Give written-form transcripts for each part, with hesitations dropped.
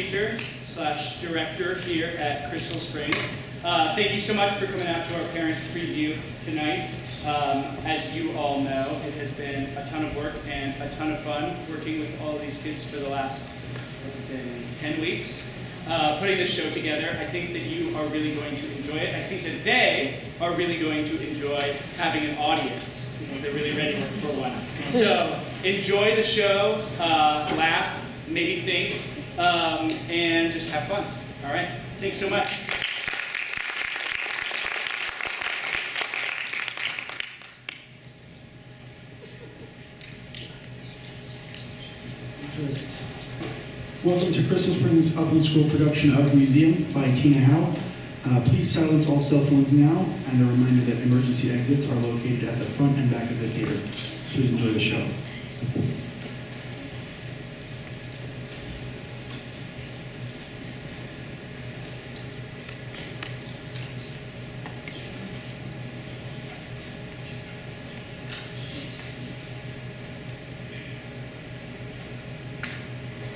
teacher / director here at Crystal Springs. Thank you so much for coming out to our parent preview tonight. As you all know, it has been a ton of work and a ton of fun working with all of these kids for the last, what's it been, 10 weeks. Putting this show together. I think that you are really going to enjoy it. I think that they are really going to enjoy having an audience because they're really ready for one. So enjoy the show, laugh, maybe think, and just have fun. All right? Thanks so much. Welcome to Crystal Springs Upland School production of Museum by Tina Howe. Please silence all cell phones now, and a reminder that emergency exits are located at the front and back of the theater. Please enjoy the show.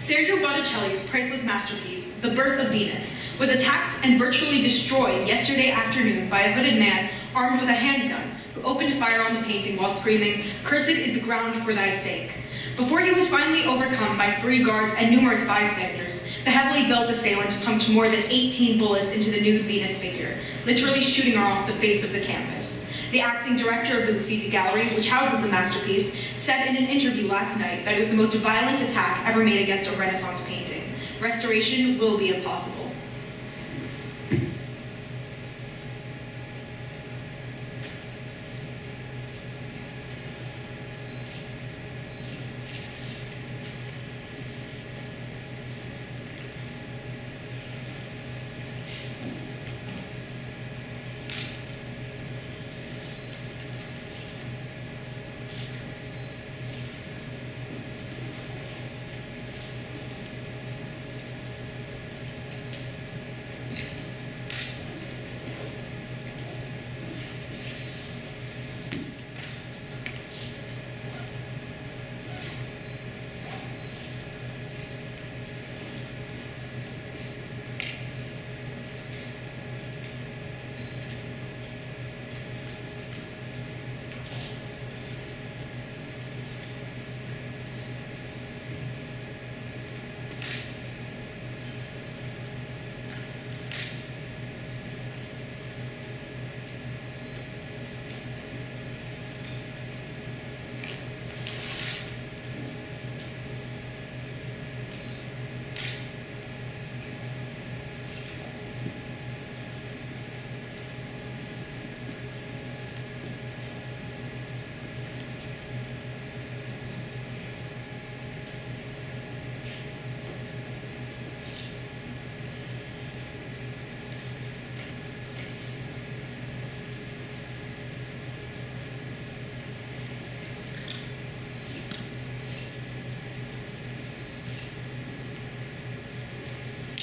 Sergio Botticelli's priceless masterpiece, The Birth of Venus, was attacked and virtually destroyed yesterday afternoon by a hooded man armed with a handgun who opened fire on the painting while screaming, "Cursed is the ground for thy sake." Before he was finally overcome by 3 guards and numerous bystanders, the heavily built assailant pumped more than 18 bullets into the nude Venus figure, literally shooting her off the face of the canvas. The acting director of the Uffizi Gallery, which houses the masterpiece, said in an interview last night that it was the most violent attack ever made against a Renaissance painting. Restoration will be impossible.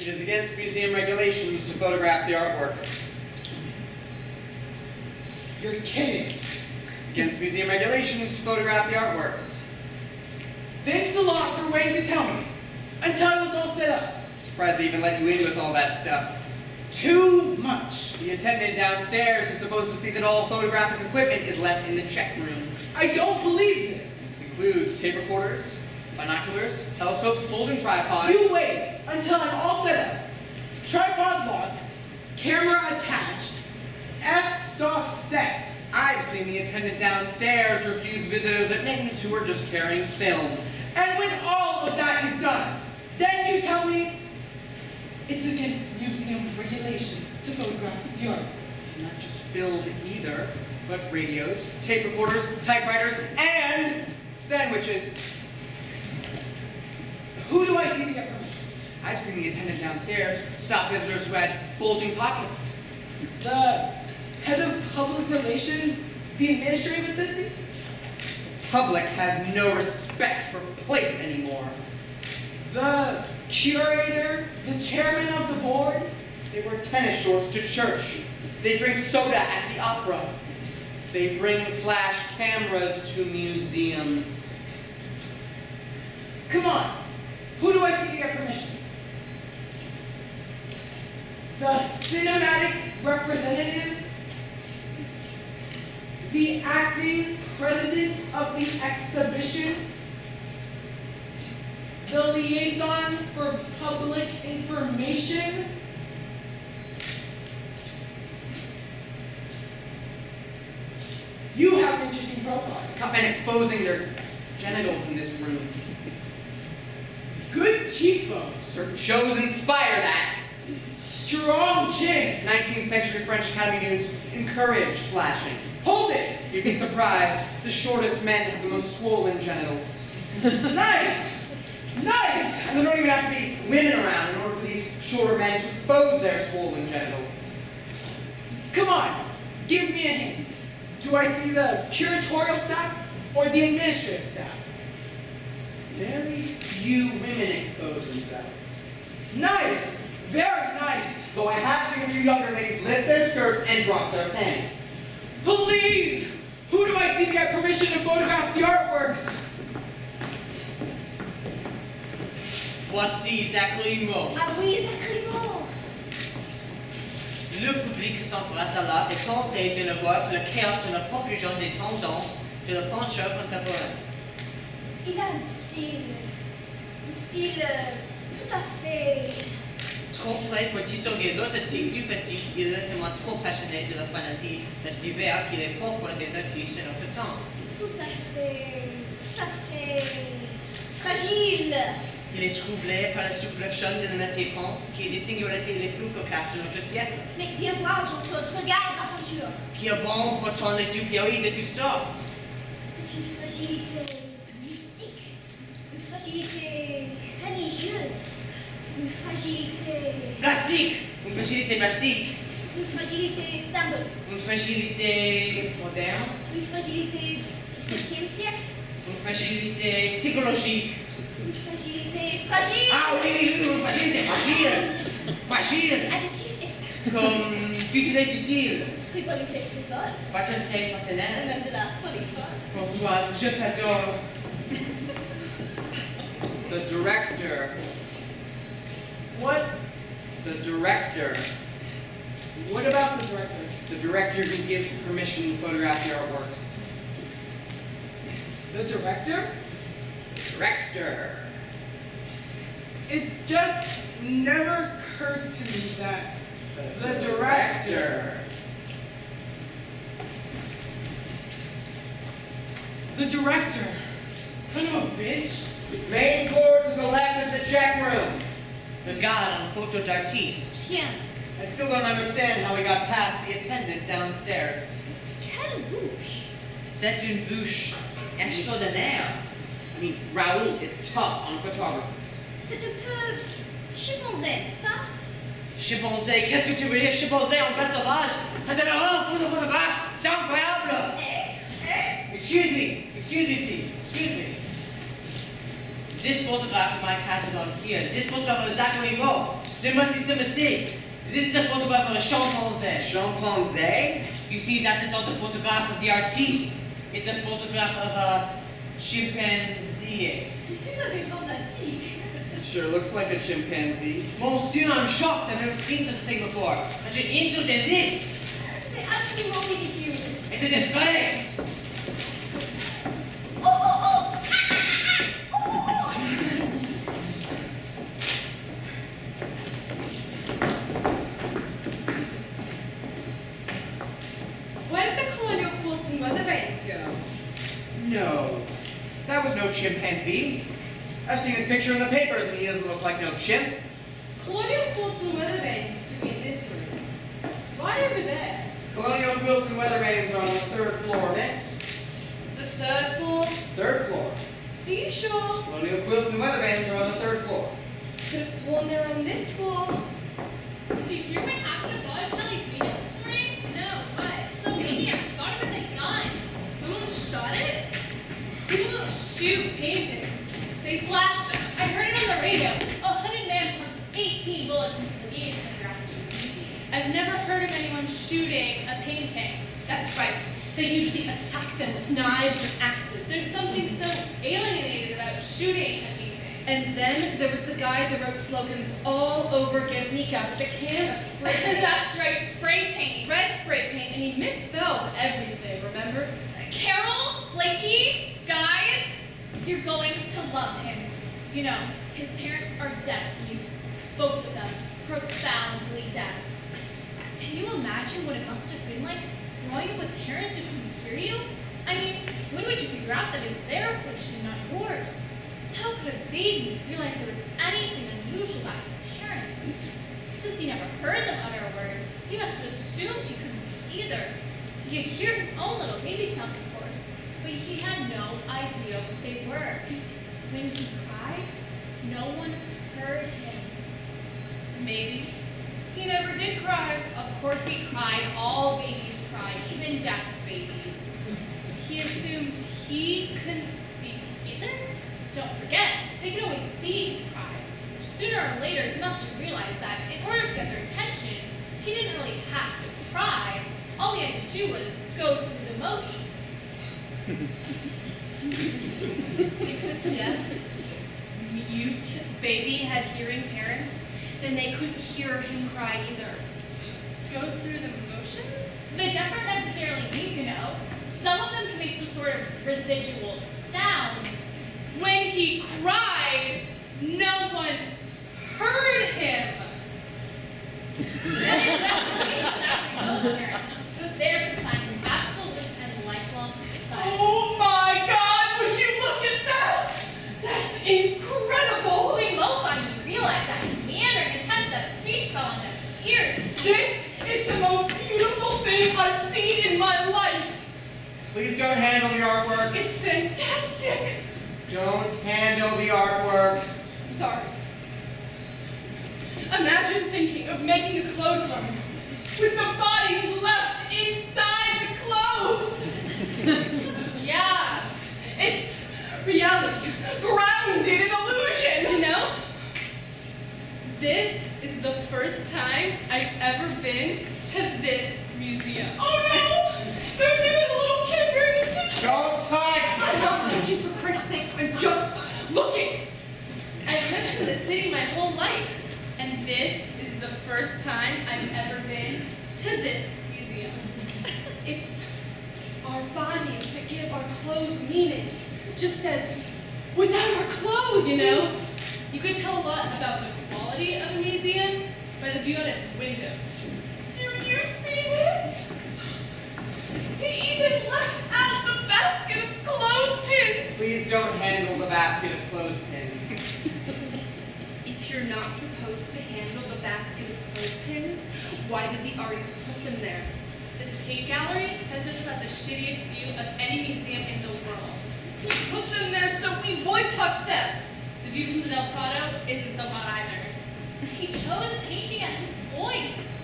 It is against museum regulations to photograph the artworks. You're kidding. It's against museum regulations to photograph the artworks. Thanks a lot for waiting to tell me. Until it was all set up. I'm surprised they even let you in with all that stuff. Too much. The attendant downstairs is supposed to see that all photographic equipment is left in the check room. I don't believe this. This includes tape recorders, binoculars, telescopes, folding tripods. You wait until I'm all set up. Tripod locked, camera attached, f-stop set. I've seen the attendant downstairs refuse visitors admittance who are just carrying film. And when all of that is done, then you tell me it's against museum regulations to photograph the artworks. Not just film either, but radios, tape recorders, typewriters, and sandwiches. Who do I see to get permission? I've seen the attendant downstairs stop visitors who had bulging pockets. The head of public relations, the administrative assistant? Public has no respect for place anymore. The curator, the chairman of the board? They wear tennis shorts to church. They drink soda at the opera. They bring flash cameras to museums. Come on, who do I see to get permission? the cinematic representative, the acting president of the exhibition, the liaison for public information, you have an interesting profile. Cut men exposing their genitals in this room. Good cheekbones, Certain shows inspire that. strong chin. 19th century French Academy nudes encourage flashing. Hold it. You'd be surprised, the shortest men have the most swollen genitals. Nice. Nice. And there don't even have to be women around in order for these shorter men to expose their swollen genitals. Come on, give me a hint. Do I see the curatorial staff or the administrative staff? Very few women expose themselves. Nice, very nice. Though I have seen a few younger ladies lift their skirts and drop their pants. Please, who do I see to get permission to photograph the artworks? Voici Zachary Moe. Ah oui, sacrément. Le public s'embrasse alors et tenté de ne voir que le chaos de la profusion des tendances de la peinture contemporaine. Il a un style tout à fait... Trop près pour distinguer l'autre type du fétiche, il est tellement trop passionné de la fanatique de cet hiver qu'il est propre des artistes de notre temps. tout à fait fragile. Il est troublé par la sublection de la matière pente, qui est des singularités les plus cocasses de notre siècle, Mais viens voir, Jean-Claude, regarde la peinture. qui est bon pour tourner les dupéries de toutes sortes. C'est une fragilité mystique, une fragilité religieuse, une fragilité... Plastique, une fragilité plastique, Une fragilité symboliste, une fragilité moderne, une fragilité du 17e siècle, une fragilité psychologique. une fragilité fragile. Ah oui, une fragilité fragile, fragile, Adjectif exact. comme futile futile, Frivolité frivole, fatalité et fatale. même de la folie folle. Françoise, je t'adore. The director. What? The director. What about the director? It's the director who gives permission to photograph the artworks. The director? Director. It just never occurred to me that the director. The director. Son of a bitch. Main floor to the left of the check room. Le gars en photo d'artiste. Tiens, I still don't understand how we got past the attendant downstairs. quelle bouche! C'est une bouche extraordinaire. I mean, Raoul is tough on photographers. C'est un peu chimpanzé, n'est-ce pas? Chimpanzé, qu'est-ce que tu veux dire? Chimpanzé en bête sauvage? Attends, photographe, c'est incroyable! Excuse me, please. Excuse me. This photograph of my catalog here, this photograph of Zachary Moe. There must be some mistake. This is a photograph of a chimpanzee. Chimpanzee? You see, that is not a photograph of the artiste. It's a photograph of a chimpanzee. C'est tout à fait fantastique. It sure looks like a chimpanzee. Monsieur, I'm shocked. I've never seen such a thing before. Such an insult as this. C'est absolument ridicule. It's a disgrace. Oh, oh, oh! Where did the colonial quilts and weather vanes go? No. That was no chimpanzee. I've seen his picture in the papers and he doesn't look like no chimp. Colonial quilts and weather vanes used to be in this room. Right over there. Colonial quilts and weather vanes are on the third floor, miss. The third floor? Third floor. Are you sure? Colonial quilts and weather vanes are on the third floor. Could have sworn they were on this floor. Did you hear what happened above Shelley's Venus this morning? No, what? Some maniac shot it with a gun. Someone shot it? People don't shoot paintings. They slashed them. I heard it on the radio. A hooded man pumped 18 bullets into the Venus Center after it was easy. I've never heard of anyone shooting a painting. That's right. They usually attack them with knives or axes. There's something so alienated about shooting a painting. And then there was the guy that wrote slogans all over Guernica with a can of spray paint. That's right, spray paint. Red spray paint, and he misspelled everything, remember? Carol, Blakey, guys, you're going to love him. You know, his parents are deaf mutes. Both of them profoundly deaf. Can you imagine what it must have been like growing up with parents who couldn't hear you? I mean, when would you figure out that it was their affliction, not yours? How could a baby realize there was anything unusual about his parents? Since he never heard them utter a word, he must have assumed he couldn't speak either. He could hear his own little baby sounds, of course, but he had no idea what they were. When he cried, no one heard him. Maybe. He never did cry. Of course he cried. All babies cry, even deaf babies. He assumed he couldn't speak either. Don't forget, they could always see him cry. Sooner or later, he must have realized that in order to get their attention, he didn't really have to cry. All he had to do was go through the motion. If a deaf, mute baby had hearing parents, then they couldn't hear him cry either. Go through the motions? The deaf aren't necessarily mute, you know. Some of them can make some sort of residual sound. When he cried, no one heard him. That is not the case exactly those parents. They're consigned to absolute and lifelong silence. Oh my God, would you look at that? That's incredible. We both finally realized that his meandering attempts at speech fell on their ears. This is the most beautiful thing I've seen in my life. Please don't handle the artwork. It's fantastic. Don't handle the artworks. I'm sorry. Imagine thinking of making a clothesline with the bodies left inside the clothes. Yeah. It's reality, grounded in illusion. You know, this is the first time I've ever been to this museum. Oh no! There's even a little kid wearing a t-shirt. Don't touch! I'm not touching for Christ's sakes. I'm just looking. I've lived in the city my whole life, and this is the first time I've ever been to this museum. It's our bodies that give our clothes meaning. Just as without our clothes, You know, you could tell a lot about the quality of a museum by the view on its windows. Do you see this? He even left out the basket of clothespins. Please don't handle the basket of clothespins. If you're not supposed to handle the basket of clothespins, why did the artist put them there? The Tate Gallery has just about the shittiest view of any museum in the world. He put them there so we would touch them. The view from the Del Prado isn't so hot either. He chose painting as his voice.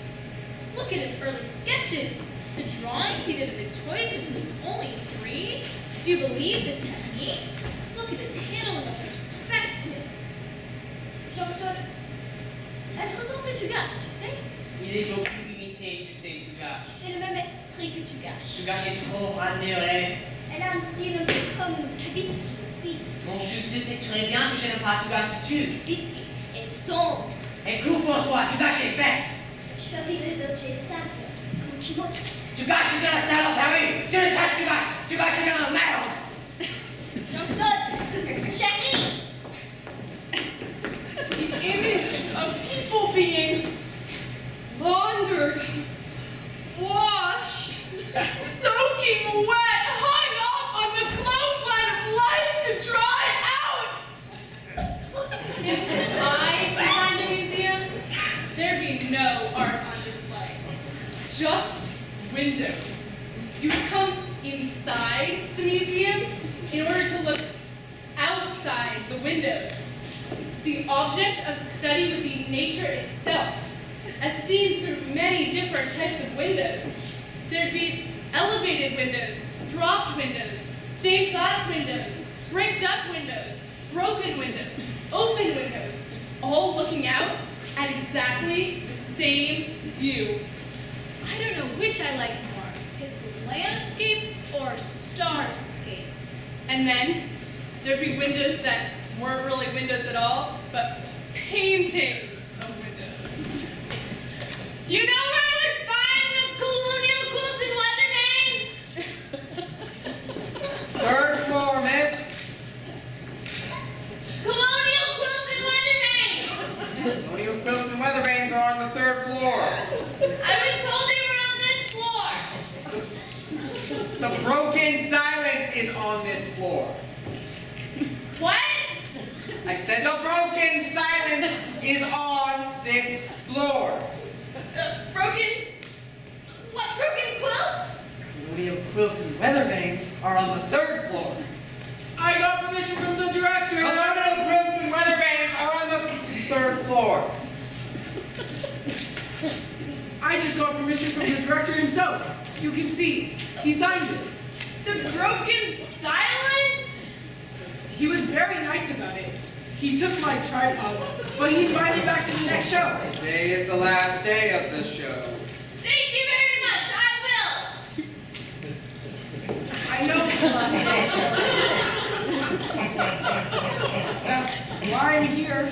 Look at his early sketches. The drawings he did of his toys when he was only 3. Do you believe this technique? Look at his handling of perspective. Jean-Claude, elle ressemble à tu gâches, tu sais? Il est beaucoup imité, tu sais, tu gâches. C'est le même esprit que tu gâches. Tu gâches est trop admiré. Elle a un style un peu comme Kavitsky aussi. Mon chou, tu sais très bien que je n'aime pas tu gâches du tout. Kavitsky est sombre. Écoute François, tu gâches est bête. Je choisis des objets simples, comme Kimoto. Tu gâches dans la salle, ah oui. Tu le tâches, tu gâches dans la merde. Jean-Claude, chérie! The image of people being laundered, washed, soaking wet, hung up on the clothesline of life to dry out. If I designed a museum, there'd be no art on display. Just windows. You come inside the museum in order to look outside the windows. The object of study would be nature itself, as seen through many different types of windows. There'd be elevated windows, dropped windows, stained glass windows, bricked up windows, broken windows, open windows, all looking out at exactly the same view. I don't know which I like more, his landscapes or starscapes. And then there'd be windows that weren't really windows at all, but paintings of windows. Do you know where I would find the colonial quilts and weather vanes? Third floor, miss. Colonial quilts and weather vanes! Colonial quilts and weather vanes are on the third floor. I was told they were on this floor. The broken silence is on this floor. What? I said the broken silence is on this floor. What, broken quilts? Colonial quilts and weather vanes are on the third floor. I got permission from the director. Colonial quilts and weather vanes are on the third floor. I just got permission from the director himself. You can see, he signed it. The broken silence? He was very nice about it. He took my tripod, but he invited me back to the next show. Today is the last day of the show. Thank you very much, I will. I know it's the last day. That's why I'm here.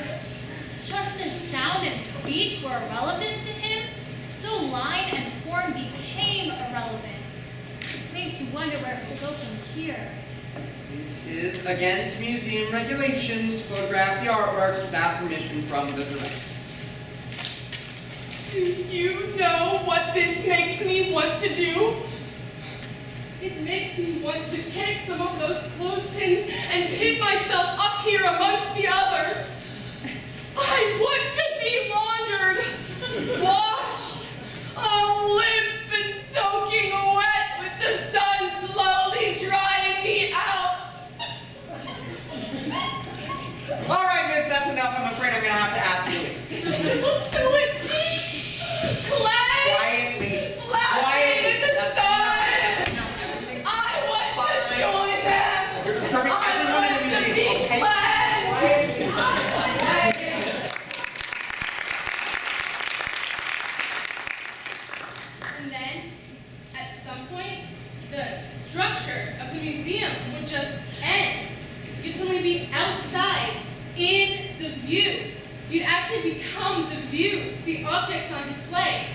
Just as sound and speech were irrelevant to him, so line and form became irrelevant. Makes you wonder where it will go from here. It is against museum regulations to photograph the artworks without permission from the director. Do you know what this makes me want to do? It makes me want to take some of those clothespins and pin myself up here amongst the others. I want to be laundered, washed, all limp and soaking wet with the sun slowly drying me out. All right, miss, that's enough. I'm afraid I'm going to have to ask you to leave. So it Quietly. flapping in the That's sun. enough. I want to join them. You're disturbing everyone in the I want to museum, be okay? glad. Quietly. And then, at some point, the structure of the museum would just end. You'd suddenly be outside, in the view. You'd actually become the view, the objects on display.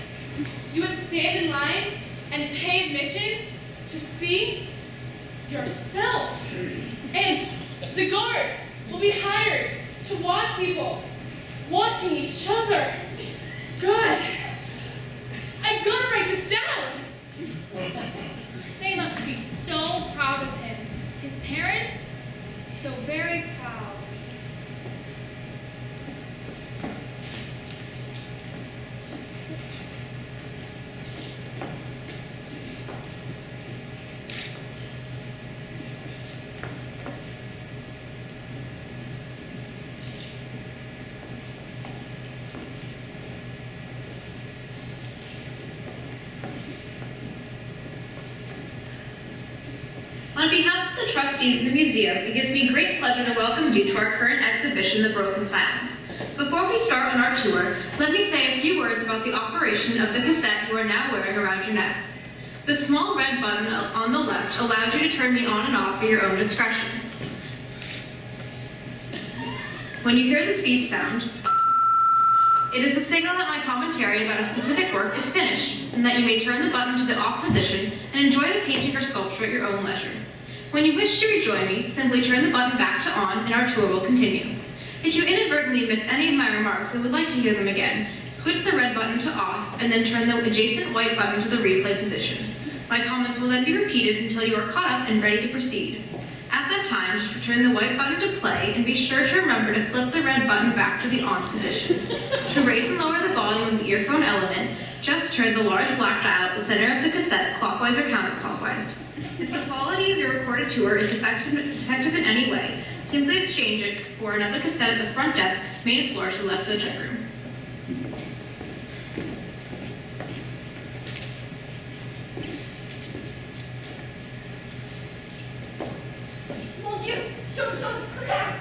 You would stand in line and pay admission to see yourself. And the guards will be hired to watch people watching each other. God, I've got to write this down. They must be so proud of him. His parents, so very proud. On behalf of the trustees of the museum, it gives me great pleasure to welcome you to our current exhibition, The Broken Silence. Before we start on our tour, let me say a few words about the operation of the cassette you are now wearing around your neck. The small red button on the left allows you to turn me on and off at your own discretion. When you hear this beep sound, it is a signal that my commentary about a specific work is finished, and that you may turn the button to the off position and enjoy the painting or sculpture at your own leisure. When you wish to rejoin me, simply turn the button back to on and our tour will continue. If you inadvertently miss any of my remarks and would like to hear them again, switch the red button to off and then turn the adjacent white button to the replay position. My comments will then be repeated until you are caught up and ready to proceed. At that time, just return the white button to play and be sure to remember to flip the red button back to the on position. To raise and lower the volume of the earphone element, just turn the large black dial at the center of the cassette clockwise or counterclockwise. If the quality of your recorded tour is defective in any way, simply exchange it for another cassette at the front desk, main floor to the left of the check room. Mon Dieu, je regarde.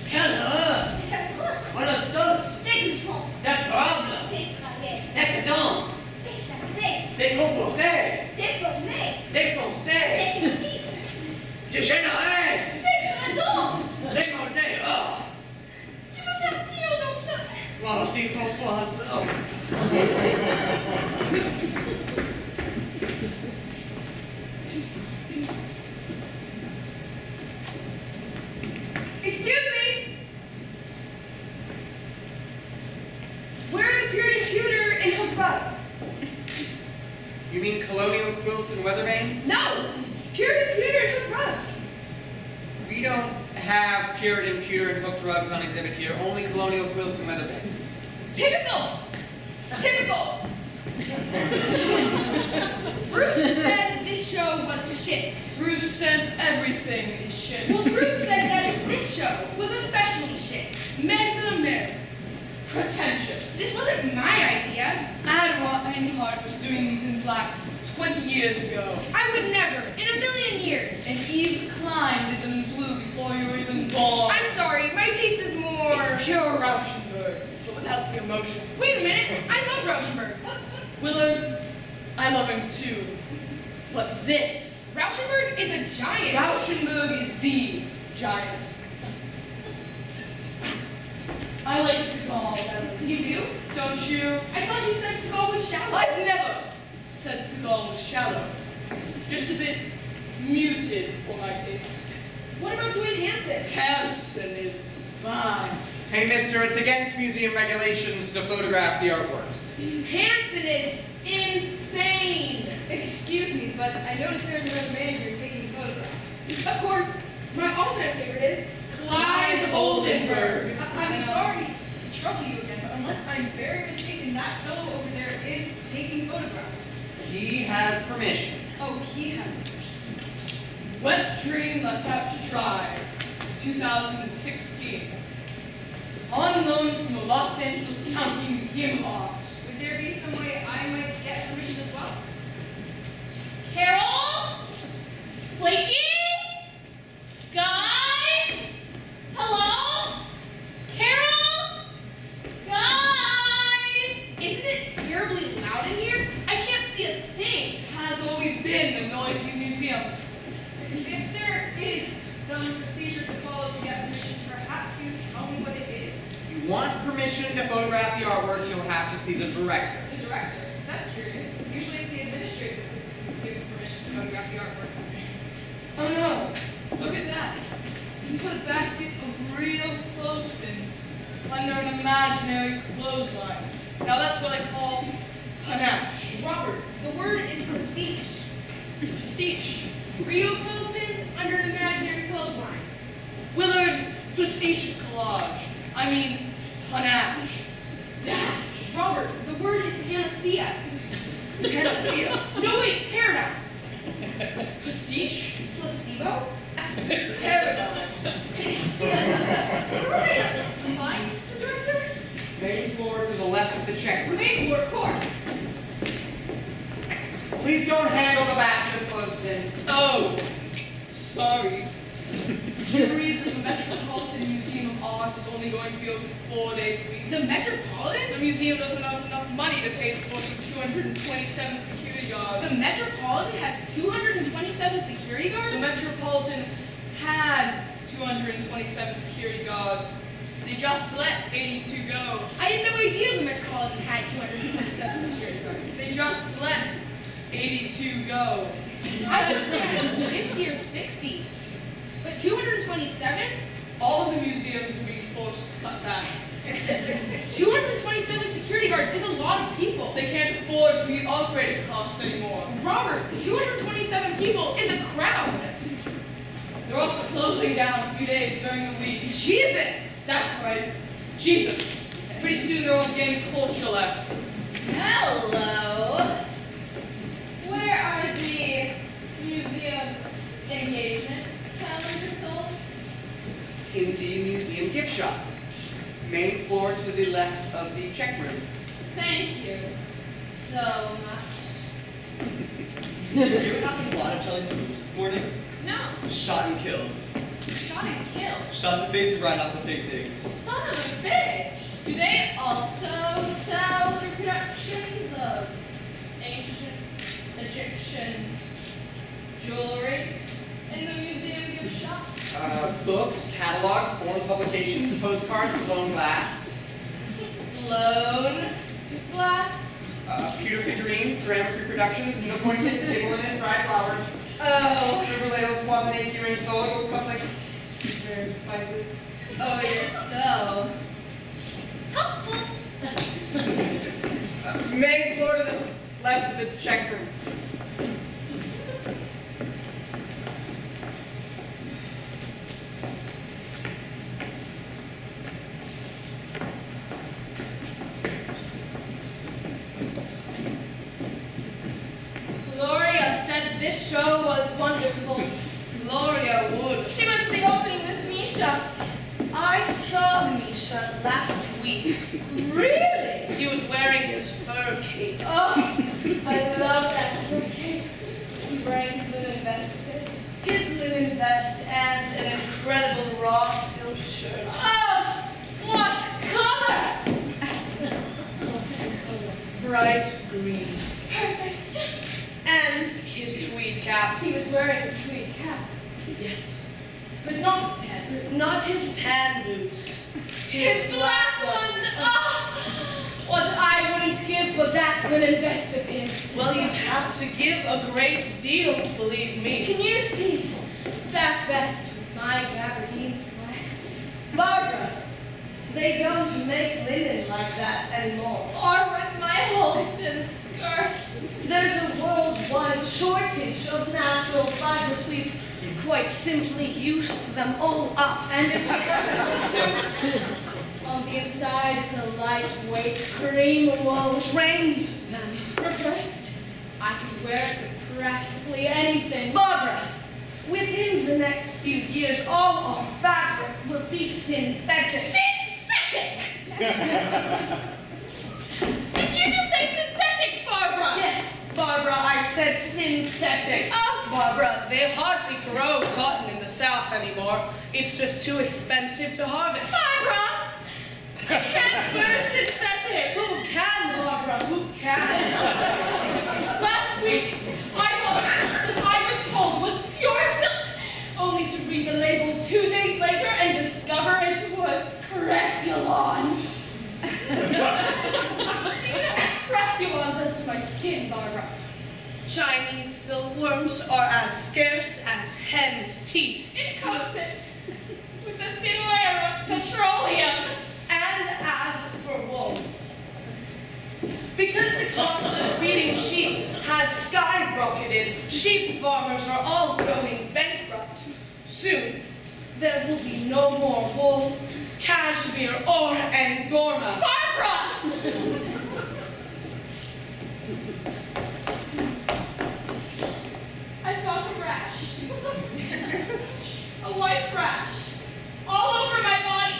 Quelle heure? C'est affreux. Voilà ça. Dégoûtant. Déplorable. Dépravé. Décadent. Déclassé. Décomposé. Déformé. Défoncé. Définitif. Dégénéré. Dégradant. Démonté. Oh. colonial quilts and weather vanes? No! Puritan pewter and hook rugs. We don't have Puritan pewter and hooked rugs on exhibit here, only colonial quilts and weather vanes. Typical! Typical! Bruce said this show was shit. Bruce says everything is shit. Well, Bruce said that this show was especially shit. Meant for the American. Pretentious. This wasn't my idea. Admiral Einhart was doing these in black 20 years ago. I would never, in a million years. And Eve Klein did them in blue before you were even born. I'm sorry, my taste is more... It's pure Rauschenberg, but without the emotion. Wait a minute, I love Rauschenberg. Willard, I love him too. But this, Rauschenberg is a giant. Rauschenberg is the giant. I like Seagal better. You do? Don't you? I thought you said Seagal was shallow. I've never said Seagal was shallow. Just a bit muted for my taste. What about Dwayne Hansen? Hansen is fine. Hey, mister, it's against museum regulations to photograph the artworks. Hansen is insane. Excuse me, but I noticed there's another man here taking photographs. Of course, my all-time favorite is Clive Oldenburg. I'm sorry to trouble you again, But unless I'm very mistaken, that fellow over there is taking photographs. He has permission. Oh, he has permission. Wet Dream Left Out to Dry, 2016. On loan from the Los Angeles County Museum of Art. Would there be some way I might get permission as well? Carol? Blakey? Guys? Hello? Carol? Guys? Isn't it terribly loud in here? I can't see a thing. It has always been a noisy museum. If there is some procedure to follow to get permission, perhaps you could tell me what it is. If you want permission to photograph the artworks, you'll have to see the director. The director. That's curious. Usually it's the administrative assistant who gives permission to photograph the artworks. Oh no, look at that. You put a basket of real clothespins under an imaginary clothesline. Now that's what I call panache. Robert, the word is prestige. Prestige. Real clothespins under an imaginary clothesline. Willard, prestigious collage. I mean, panache. Dash. Robert, the word is panacea. Panacea. No, wait, paradigm. Prestige. Placebo? Paradigm. Right. Find the director? Main floor to the left of the check room. Main floor, of course. Please don't handle the basket of clothespins. Oh, sorry. Did you read that the Metropolitan Museum of Art is only going to be open 4 days a week? The Metropolitan? The museum doesn't have enough money to pay its force of 227 security guards. The Metropolitan has 227 security guards? The Metropolitan had 227 security guards. They just let 82 go. I had no idea the Metropolitan had 227 security guards. They just let 82 go. I would have had 50 or 60. But 227? All of the museums are being forced to cut back. 227 security guards is a lot of people. They can't afford to meet operating costs anymore. Robert, 227 people is a crowd. They're all closing down a few days during the week. Jesus! That's right. Jesus. Pretty soon there won't be any culture left. Hello. Where are the museum engagement calendars sold? In the museum gift shop. Main floor to the left of the check room. Thank you so much. Did you happen to watch Charlie's moves this morning? No. Shot and killed. Shot and killed. Shot the face right off the paintings. Son of a bitch! Do they also sell reproductions of ancient Egyptian jewelry in the museum gift shop? Books, catalogs, foreign publications, postcards, blown glass, Blown glass? pewter figurines, ceramic reproductions, nook ornaments, table linen, dried flowers, Oh. silver ladles, cloisonne, earrings, solo, cups like spices. Oh, you're so helpful. Main floor to the left of the check room. show was wonderful. Gloria Wood. She went to the opening with Misha. I saw Misha last week. Really? He was wearing his fur cape. Oh, I love that fur cape. He wearing his linen vest with it. His linen vest and an incredible raw silk shirt. Oh, what color? Bright green. Perfect. And his tweed cap. He was wearing his tweed cap, Yes. but not his tan boots. Not his tan boots. His black ones. Oh, what I wouldn't give for that linen vest of his. Well, you'd have to give a great deal, believe me. Can you see that vest with my gabardine slacks? Barbara, They don't make linen like that anymore. or with my Holston skirts. There's a worldwide shortage of natural fibers. We've quite simply used them all up. And it's impossible to. On the inside, the lightweight cream wool Trained them. reversed. I could wear it with practically anything. Barbara, within the next few years, all our fabric will be synthetic. Synthetic! Did you just say synthetic, Barbara? Yes, Barbara, I said synthetic. Oh. Barbara, they hardly grow cotton in the South anymore. It's just too expensive to harvest. Barbara! I can't wear synthetic. Who can, Barbara? Who can? Last week, I was told was pure silk, only to read the label 2 days later and discover it was Cressulon. Do you know what Cressulon does to my skin, Barbara? Chinese silkworms are as scarce as hen's teeth. It coats it with a thin layer of petroleum. And as for wool, because the cost of feeding sheep has skyrocketed, sheep farmers are all going bankrupt. Soon, there will be no more wool, cashmere, or angora. Barbara! I've got a rash. A white rash. All over my body.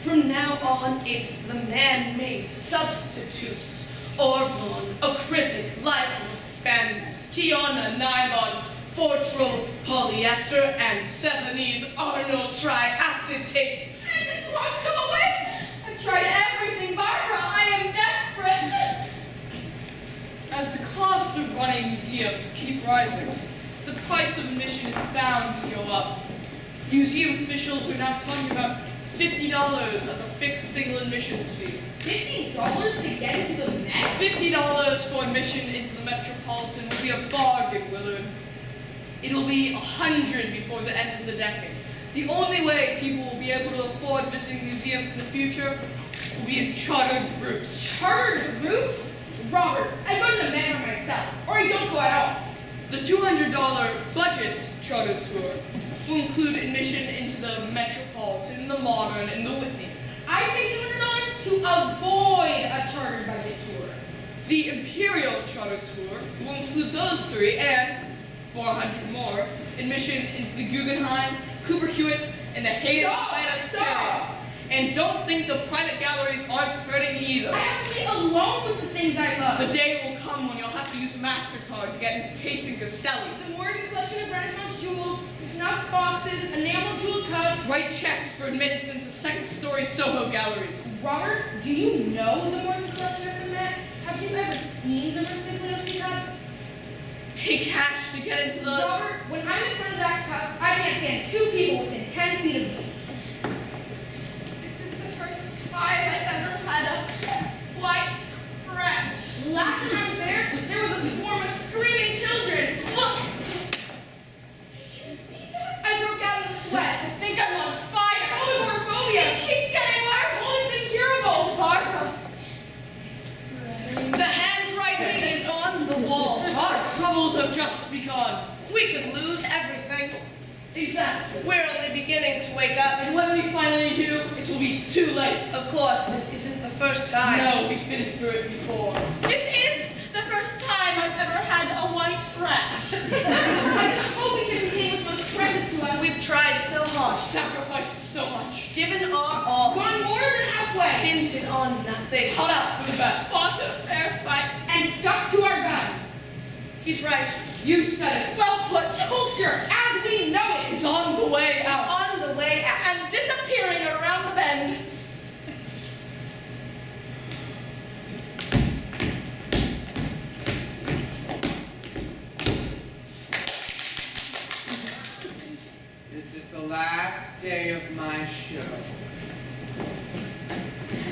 From now on, it's the man-made substitutes. Orblon, acrylic, lycra, spandex, Kiona, nylon, Fortril, polyester, and Celanese Arnold triacetate. I just want to go away. I've tried everything, Barbara. I am desperate. As the cost of running museums keep rising, the price of admission is bound to go up. Museum officials are now talking about $50 as a fixed single admissions fee. $50 to get into the Met? $50 for admission into the Metropolitan will be a bargain, Willard. It'll be $100 before the end of the decade. The only way people will be able to afford visiting museums in the future will be in chartered groups. Chartered groups? Robert, I go to the Met by myself, or I don't go at all. The $200 budget chartered tour will include admission into the Metropolitan, the Modern, and the Whitney. I pay $200 to avoid a chartered budget tour. The Imperial Charter Tour will include those three and, for $100 more, admission into the Guggenheim, Cooper Hewitt, and the Hayden Planetarium. And don't think the private galleries aren't hurting either. I have to be alone with the things I love. The day will come when you'll have to use MasterCard to get into Pacing Castelli. The Morgan collection of Renaissance jewels, snuff boxes, enamel jeweled cups. Write checks for admittance into second-story Soho galleries. Robert, do you know the Morgan collection of the Met? Have you ever seen the Merstigliosi cup? Pay cash to get into the... Robert, when I'm in front of that cup, I can't stand 2 people within 10 feet of me. This is the first time I've ever had a white rash. Last time I was there was a swarm of screaming children. Look! Did you see that? I broke out in a sweat. I think I'm on fire. Photophobia. It keeps getting worse. Well, it's incurable. Barbara. It's spreading. The handwriting is on the wall. Our troubles have just begun. We could lose everything. Exactly. We're only beginning to wake up. And when we finally do, it will be too late. Of course, this isn't the first time. No, we've been through it before. This is the first time I've ever had a white rash. on nothing. Hold out for the best. Fought a fair fight. And stuck to our guns. He's right. You said it. Well put. Culture, as we know it, It's on the way out. on the way out. And disappearing around the bend. This is the last day of my show.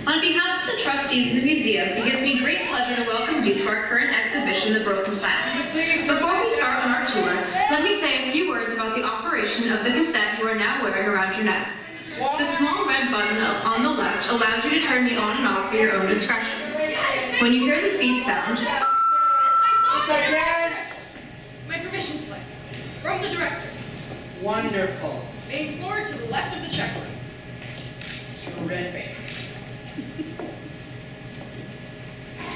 On behalf of the trustees of the museum, it gives me great pleasure to welcome you to our current exhibition, The Broken Silence. Before we start on our tour, let me say a few words about the operation of the cassette you are now wearing around your neck. The small red button on the left allows you to turn the on and off at your own discretion. When you hear this beep sound, My permission slip. From the director. Wonderful. Main floor to the left of the checkroom. Terrific.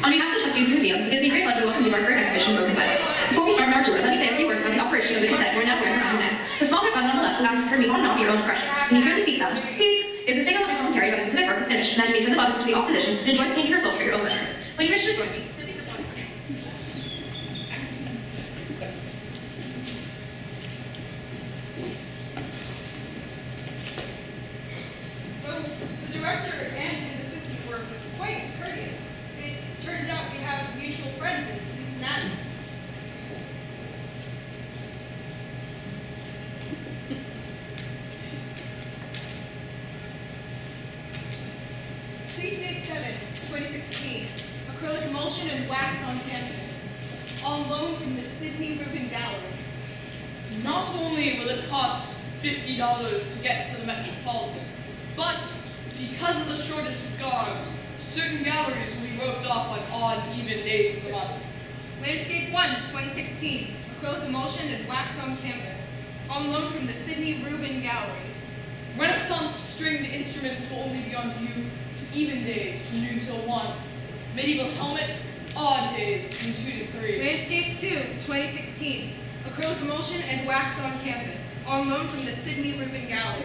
on behalf of the trustees of the museum, it gives me great pleasure to welcome you to our current exhibition, Broken Silence. Before we start on our tour, let me say a few words about the operation of the cassette you are now wearing around your neck. The small red button on the left allows you to turn the on and off at your own discretion. When you hear this beep sound, beep, is a signal of a commentary about a specific purpose finished, and then you may turn the button to the off position and enjoy the painting or sculpture at your own leisure. When you wish to join me, Well, the director and his assistant were quite courteous. It turns out we have mutual friends in Cincinnati. Seascape 7, 2016. Acrylic emulsion and wax on canvas. On loan from the Sidney Rubin Gallery. Not only will it cost $50 to get to the Metropolitan, but because of the shortage of guards, certain galleries will be roped off on odd, even days of the month. Landscape 1, 2016. Acrylic emulsion and wax on canvas. On loan from the Sidney Rubin Gallery. Renaissance stringed instruments will only be on view even days from noon till 1. Medieval helmets, odd days from 2 to 3. Landscape 2, 2016. Acrylic emulsion and wax on canvas. On loan from the Sidney Rubin Gallery.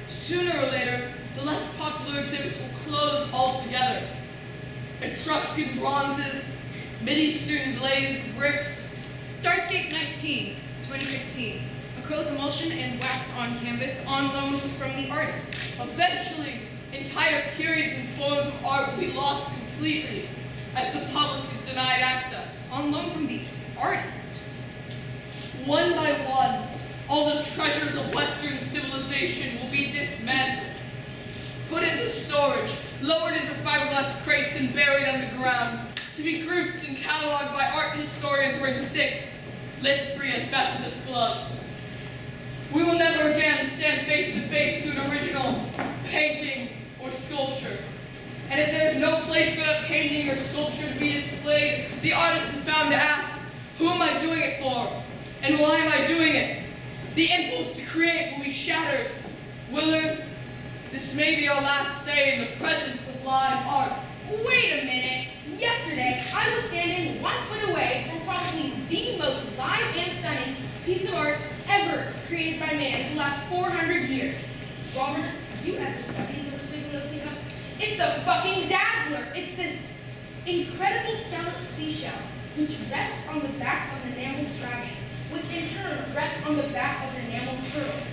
Sooner or later, the less popular exhibits will close altogether. Etruscan bronzes, Mid-Eastern glazed bricks. Starscape 19, 2016. Acrylic emulsion and wax on canvas. On loan from the artist. Eventually, entire periods and forms of art will be lost completely as the public is denied access. On loan from the artist. One by one, all the treasures of Western civilization will be dismantled, put into storage, lowered into fiberglass crates and buried underground, to be grouped and cataloged by art historians wearing thick, lint-free asbestos gloves. We will never again stand face to face to an original painting or sculpture. And if there is no place for that painting or sculpture to be displayed, the artist is bound to ask, who am I doing it for? And why am I doing it? The impulse to create will be shattered. Willard, this may be our last day in the presence of live art. Wait a minute. Yesterday, I was standing 1 foot away from probably the most live and stunning piece of art ever created by man in the last 400 years. Robert, have you ever studied the Spigliosi Cup? It's a fucking dazzler. It's this incredible scalloped seashell, which rests on the back of an enameled dragon, which in turn rests on the back of an enameled turtle.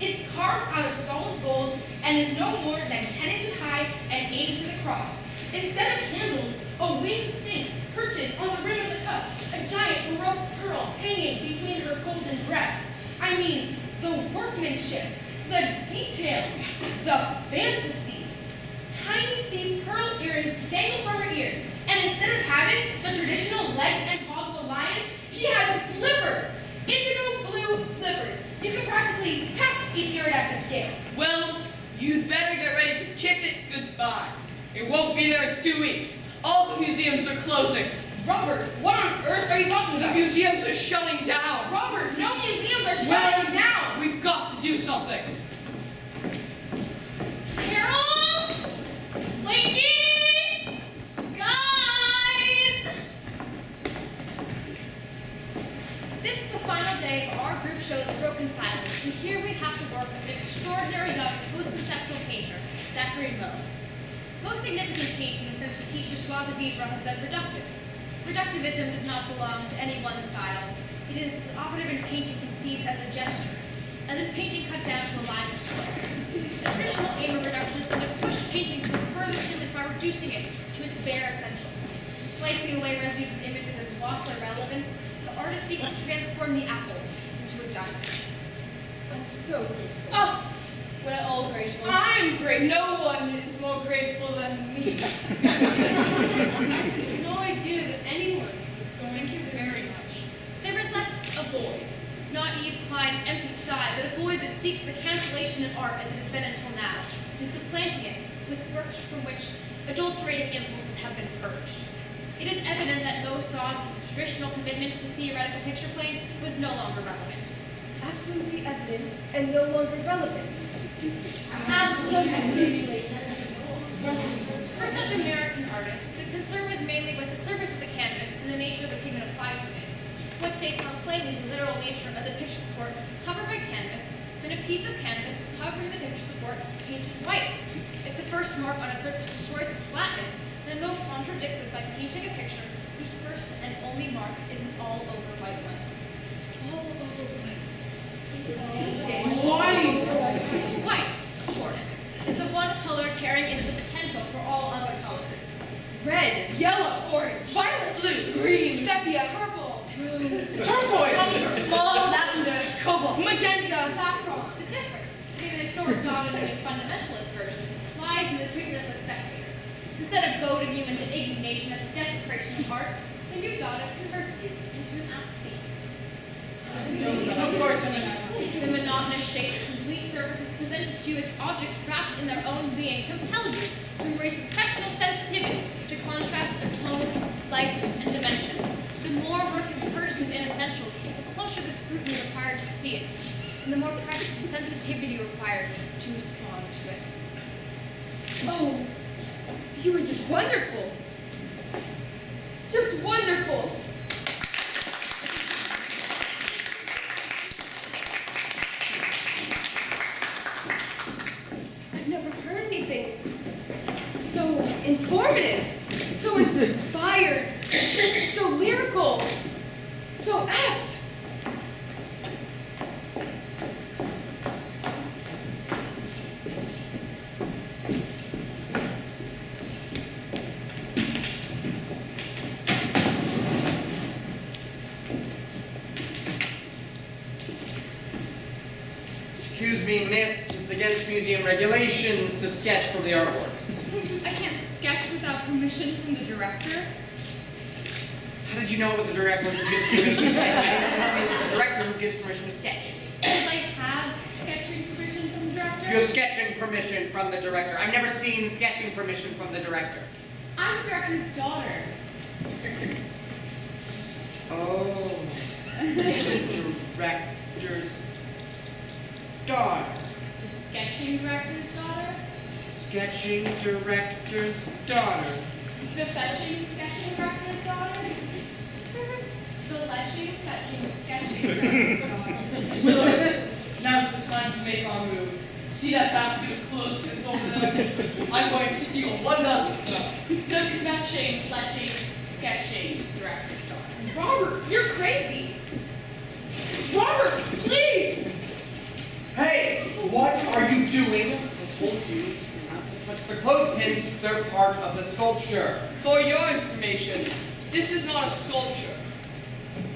It's carved out of solid gold and is no more than 10 inches high and 8 inches across. Instead of handles, a winged sphinx perches on the rim of the cup, a giant baroque pearl hanging between her golden breasts. I mean, the workmanship, the detail, the fantasy. Tiny seed pearl earrings dangle from her ears, and instead of having the traditional legs and paws of a lion, she has flippers, indigo blue flippers. You can practically count each iridescent scale. Well, you'd better get ready to kiss it goodbye. It won't be there in 2 weeks. All the museums are closing. Robert, what on earth are you talking The about? museums are shutting down. Robert, no museums are shutting down. We've got to do something. Carol? Blinky? Guys! This is the final day of our group show, The Broken Silence, and here we have to work with an extraordinary young post-conceptual painter, Zachary Moe. Most significant painting since the teacher's joie de vivre has been reductive. Reductivism does not belong to any one style. It is operative in painting conceived as a gesture, as if painting cut down to a line or square. The traditional aim of reduction is to push painting to its furthest limits by reducing it to its bare essentials. Slicing away residues of imagery that have lost their relevance, the artist seeks to transform the apple into a diamond. I'm so grateful. Oh, we're all grateful. I'm great. No one is more grateful than me. I had no idea that anyone was going Thank you to. very much. There is left a void. Not Eve Klein's empty sky, but a void that seeks the cancellation of art as it has been until now, and supplanting it with works from which adulterated impulses have been purged. It is evident that Mo saw that the traditional commitment to theoretical picture plane was no longer relevant. Absolutely evident and no longer relevant. Absolutely. For such American artists, the concern was mainly with the surface of the canvas and the nature of the pigment applied to it. What states more plainly the literal nature of the picture support covered by canvas than a piece of canvas covering the picture support painted white. If the first mark on a surface destroys its flatness, then Mo contradicts this by painting a picture whose first and only mark is an all-over white one. All over white. White, of course, is the one color carrying in it the potential for all other colors. Red, Yellow, orange, violet, blue, green, sepia, purple, turquoise, lavender, cobalt, magenta. Saffron. The difference between the historic dominant and fundamentalist version lies in the treatment of the spectator. Instead of goading you into indignation at the desecration of art, the new data converts you into an aesthete. Of course, The monotonous shapes, complete surfaces presented to you as objects wrapped in their own being compel you to embrace professional sensitivity to contrast of tone, light, and dimension. The more work is purged of inessentials, the closer the scrutiny required to see it, and the more practice and sensitivity required to respond to it. Oh, you were just wonderful. Just wonderful. I've never heard anything so informative, so inspired, so lyrical, so apt. Excuse me, miss. It's against museum regulations to sketch from the artworks. I can't sketch without permission from the director. How did you know it was the director who gives permission to sketch? I didn't tell me the director who gives permission to sketch. Because I have sketching permission from the director. You have sketching permission from the director. I've never seen sketching permission from the director. I'm the director's daughter. Oh. The director's daughter. The sketching director's daughter. Sketching director's daughter. The fetching sketching director's daughter. The leching fetching sketching director's daughter. Willard, now's the time to make our move. See that basket of clothespins over there? I'm going to steal 1 dozen of them. The fetching, fletching, sketching director's daughter. Robert, you're crazy. Robert, please. Hey, what are you doing? I told you not to touch the clothespins. They're part of the sculpture. For your information, this is not a sculpture.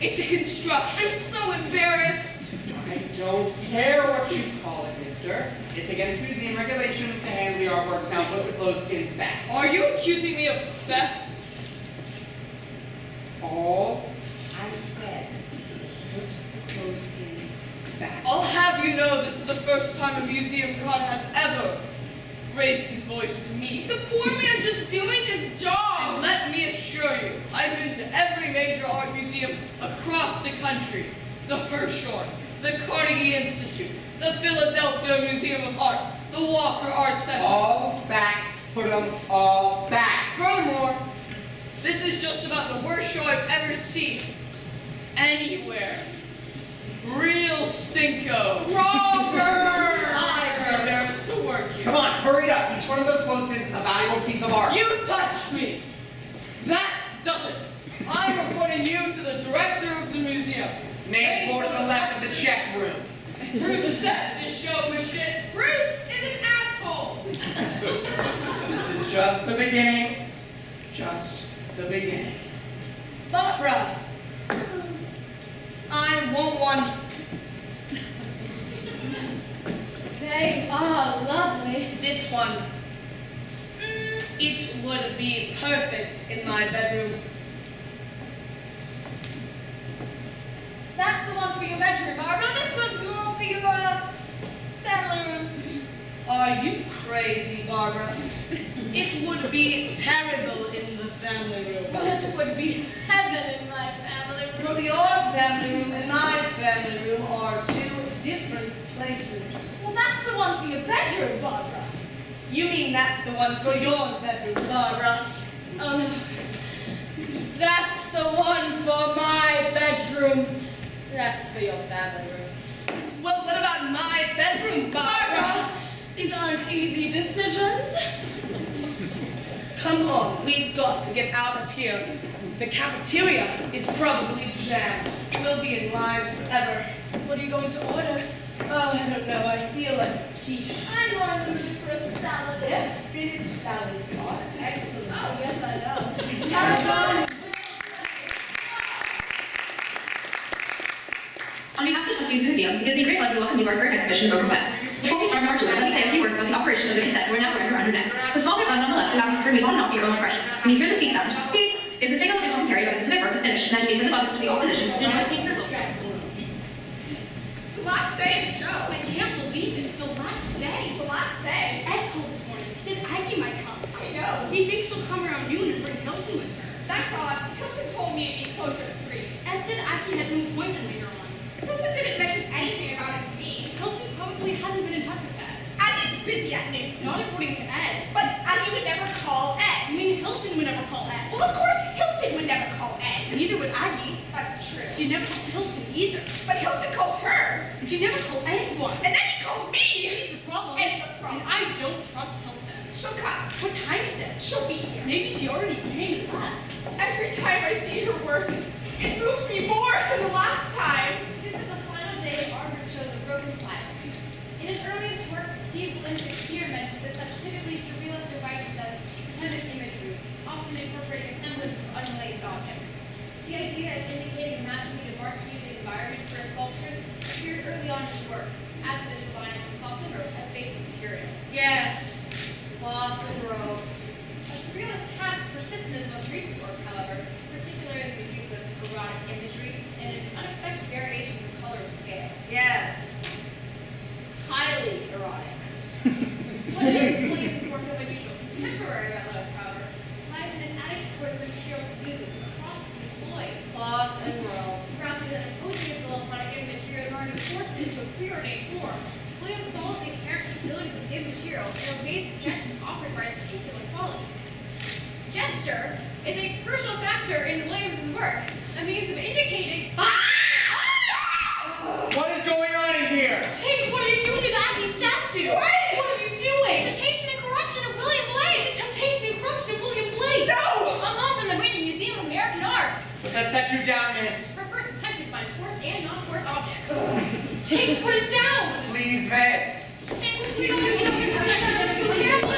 It's a construction. I'm so embarrassed. I don't care what you call it, mister. It's against museum regulations to handle the artworks. Now put the clothespins back. Are you accusing me of theft? All I said, put the clothespins back. I'll have you know this is the first time a museum god has ever raised his voice to me. The poor man's just doing his job. And let me assure you, I've been to every major art museum across the country. The Hirshhorn, the Carnegie Institute, the Philadelphia Museum of Art, the Walker Art Center. All back. Put them all back. Furthermore, this is just about the worst show I've ever seen. Anywhere. Real stinko. Robert! I remember to work here. Come on, hurry it up. Each one of those clothespins is a valuable piece main floor to the left of the check room. Bruce said this show was shit. Bruce is an asshole. This is just the beginning. Just the beginning. Barbara, I want one. They are lovely. This one. It would be perfect in my bedroom. That's the one for your bedroom, Barbara. This one's more for your family room. Are you crazy, Barbara? It would be terrible in the family room. Well, it would be heaven in my family Well, room. your family room and my family room are two different places. Well, that's the one for your bedroom, Barbara. You mean that's the one for your bedroom, Barbara? Oh no. That's the one for my bedroom. That's for your family room. Well, what about my bedroom, Barbara? These aren't easy decisions. Come on, we've got to get out of here. The cafeteria is probably jammed. We'll be in line forever. What are you going to order? Oh, I don't know. I feel like quiche. I'm going to look for a salad. Yes, spinach salads are excellent. Oh, yes, I know. On behalf of the trustees of the museum, it gives me great pleasure to welcome you to our current exhibition, Broken Silence. Before we start our tour, let me say a few words about the operation of the cassette we're now wearing around your neck. The small red button on the left allows you to turn the on and off for your own expression. When you hear the speak sound, beep, gives a signal that your commentary about a specific work is finished, and then you may put the button to the off position to enjoy the pink crystal. The last day of the show. I can't believe it. The last day. The last day. Ed called this morning. He said Aggie might come. I know. He thinks she'll come around noon and bring Hilton with her. That's odd. Hilton told me it'd be closer to 3. Ed said Aggie has an appointment later on. Hilton didn't mention anything about it to me. Hilton probably hasn't been in touch with Ed. Aggie's busy at noon. Not according to Ed. But Aggie would never call Ed. You mean Hilton would never call Ed? Well, of course Hilton would never call Ed. Neither would Aggie. That's true. She never called Hilton either. But Hilton called her. She never called anyone. And then he called me. She's the problem. It's the problem. And I don't trust Hilton. She'll come. What time is it? She'll be here. Maybe she already came and left. Every time I see her work, it moves me more than the last time. This is the final day of our group show, The Broken Silence. In his earliest work, Steve Lynch experimented with such typically surrealist devices as dependent imagery, often incorporating assemblages of unrelated objects. The idea of indicating a magically demarcated environment for his sculptures appeared early on in his work, as it is reliance on cloth and rope as basic materials. Yes, cloth and rope. A surrealist has persisted in his most recent work, however, particularly in his use of erotic imagery and its unexpected variations of color and scale. Yes, highly erotic. What makes William's work of unusual contemporary relevance, however, lies in his attitude towards the materials he uses and the process he employs. Cloth and rope. Rather than imposing his will upon a given material in order to force it into a preordained form, Williams follows the inherent capabilities of a given material and obeys suggestions offered by its particular qualities. Gesture is a crucial factor in Williams' work, a means of indicating. What is going on in here? Hey, what are you doing to Aggie's statue? What are you doing? Temptation and corruption of William Blade. Temptation and corruption of William Blade. No! Unknown from the Whitney Museum of American Art. Put that statue down, miss. For first attention to find forced and non-forced objects. Take, put it down. Please, miss. Take what we don't get in possession of it. Be careful.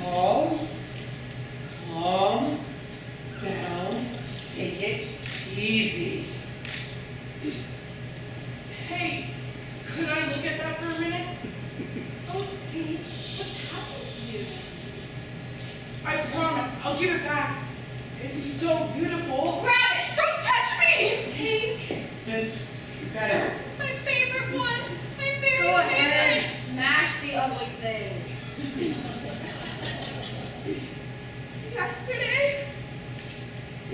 All. Calm down. Take it easy. Hey, could I look at that for a minute? Oh, Steve, what's happened to you? I promise, I'll give it back. It's so beautiful. Grab it. Don't touch me! Take. Miss, you better. It's my favorite one. My very Go ahead and favorite. smash the ugly thing. Yesterday,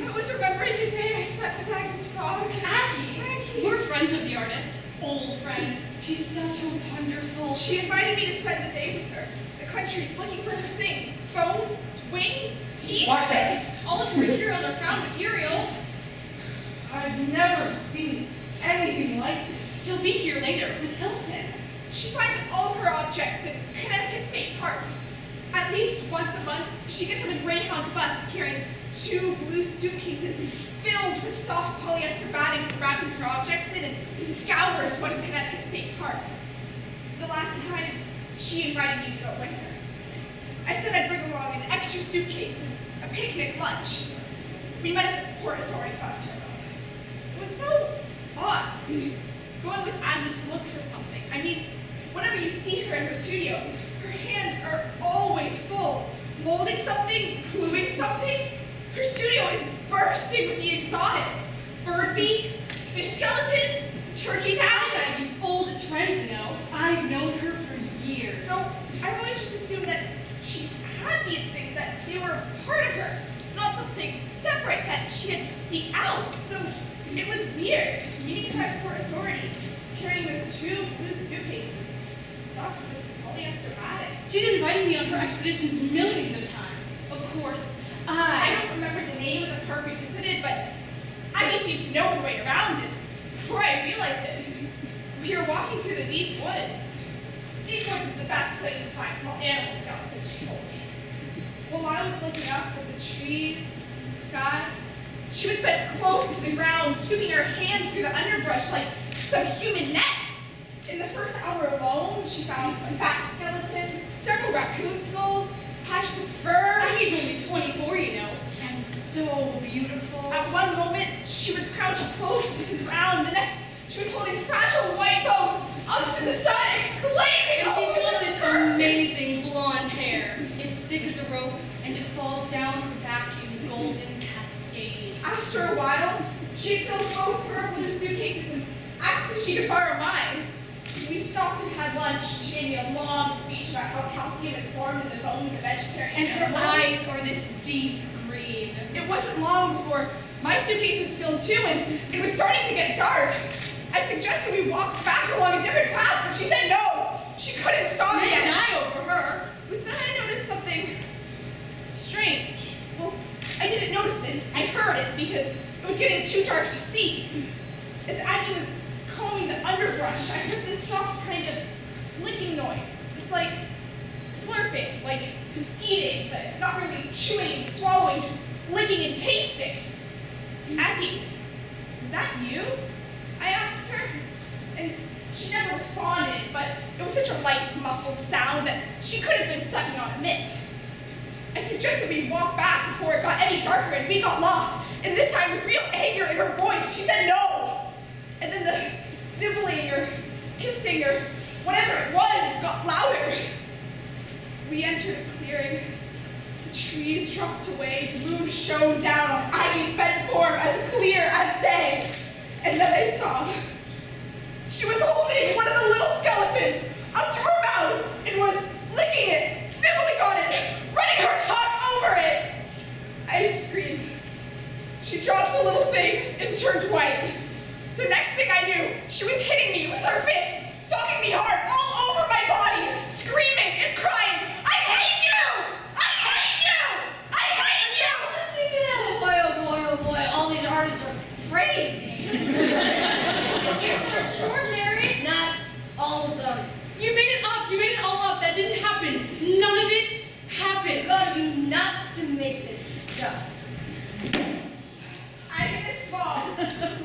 I was remembering the day I spent with Agnes Fogg. Aggie! We're friends of the artist. Old friends. She's such a wonderful. She invited me to spend the day with her. The country, looking for her things. Bones, wings, teeth. Watch this. All of her materials are found materials. I've never seen anything like this. She'll be here later with Hilton. She finds all her objects in Connecticut state parks. At least once a month, she gets on the Greyhound bus carrying 2 blue suitcases filled with soft polyester wrapping her objects in and scours one of Connecticut state parks. The last time, she invited me to go with her. I said I'd bring along an extra suitcase and a picnic lunch. We met at the Port Authority bus terminal. It was so odd, going with Aggie to look for something. I mean, whenever you see her in her studio, her hands are always full, molding something, gluing something. Her studio is bursting with the exotic. Bird beaks, fish skeletons, turkey down. Maggie's oldest friend, you know. I've known her for years. So I always just assumed that she had these things, that they were part of her, not something separate that she had to seek out. So it was weird, meeting her at Port Authority, carrying those 2 blue suitcases, stuffed with polyester matting. She's invited me on her expeditions millions of times. Of course, I don't remember the name of the park we visited, but I just seemed to know her way around it. Before I realized it, we were walking through the deep woods. Deep woods is the best place to find small animal skeletons, she told me. While I was looking up at the trees and the sky, she was bent close to the ground, scooping her hands through the underbrush like some human net. In the first hour alone, she found a bat skeleton, several raccoon skulls, patches of fur. Aggie's only 24, you know, and so beautiful. At one moment, she was crouched close to the ground. The next, she was holding fragile white bones up to the sun, exclaiming. And she's got this amazing blonde hair. It's thick as a rope, and it falls down her back in golden cascades. After a while, she filled both her blue suitcases and asked if she could borrow mine. We stopped and had lunch. She gave me a long speech about how calcium is formed in the bones of vegetarian And her animals. eyes are this deep green. It wasn't long before my suitcase was filled too, and it was starting to get dark. I suggested we walk back along a different path, but she said no. She couldn't stop me. I'd die over her. It was then I noticed something strange. Well, I didn't notice it. I heard it because it was getting too dark to see. As Aggie was combing the underbrush, I heard this soft kind of licking noise. It's like slurping, like eating, but not really chewing and swallowing, just licking and tasting. Aggie, is that you? I asked her, and she never responded, but it was such a light, muffled sound that she could have been sucking on a mint. I suggested we walk back before it got any darker and we got lost, and this time with real anger in her voice, she said no. And then the nibbling or kissing or whatever it was got louder. We entered a clearing. The trees dropped away, the moon shone down on Aggie's bent form as clear as day. And then I saw she was holding one of the little skeletons up to her mouth and was licking it, nibbling on it, running her tongue over it. I screamed. She dropped the little thing and turned white. The next thing I knew, she was hitting me with her fist, stalking me hard all over my body, screaming and crying, I hate you! I hate you! I hate you! Oh boy, all these artists are crazy. You're so extraordinary. Nuts, all of them. You made it up, you made it all up. That didn't happen. None of it happened. You gotta be nuts to make this stuff. Agnes Falls,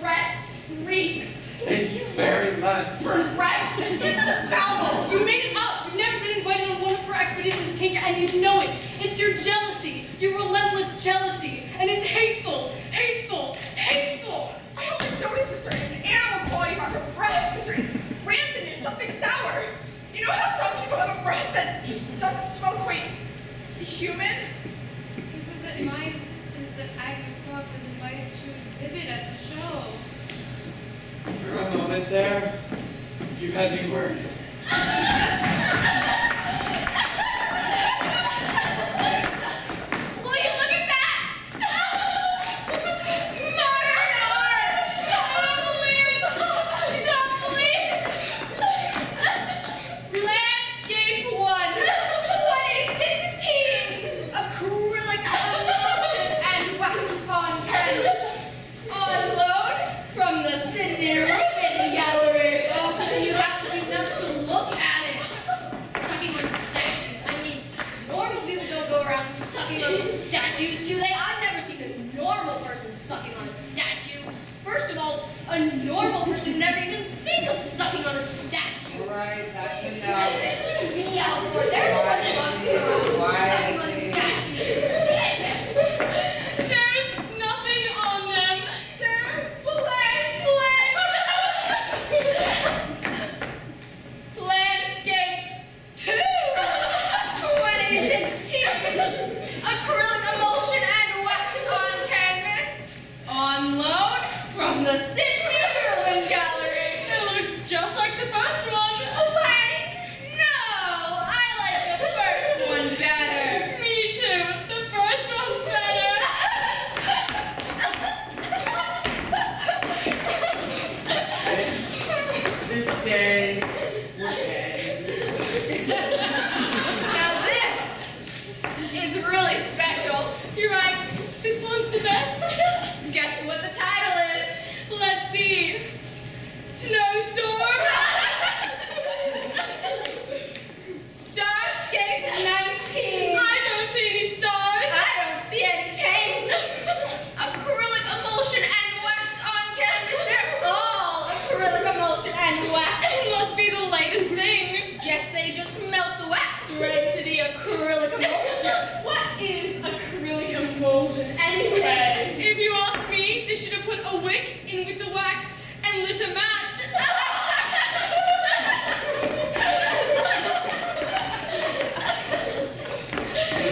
Brett reeks. Thank you very much. Brett is foul. You made it up. You've never been invited on one of her expeditions, Tinker, and you know it. It's your jealousy, your relentless jealousy, and it's hateful, hateful, hateful. I always notice a certain animal quality about her breath, a certain rancidness, something sour. You know how some people have a breath that just doesn't smell quite human? It was at my insistence that Agnes Fogg was invited to exhibit at the show. For a moment there, you had me worried. Will you look at that? Landscape 1. 2016! Acrylic emulsion and wax on canvas. On load from the Sydney Rubin Gallery. Oh, you have to be nuts to look at it. person sucking on a statue. First of all, a normal person would never even think of sucking on a statue. All right, that's enough. Me out for they're the ones sucking on a statue. There's nothing on them. They're blank. Landscape 2, 2016. Acrylic emulsion and wax on canvas. On loan from the Sydney Irwin Gallery. It looks just like the first one. Blank? No, I like the first one better. Me too. The first one's better. This day, we're dead. Now this is really special. You're right. This one's the best. Guess what the title is? Let's see. Snowstorm. Starscape 19. I don't see any stars. I don't see any paint. Acrylic emulsion and wax on canvas. They're all acrylic emulsion and wax. It must be the latest thing. Guess they just melt the wax right into the acrylic emulsion. What is acrylic emulsion anyway? If you ask me, they should have put a wick in with the wax and lit a match.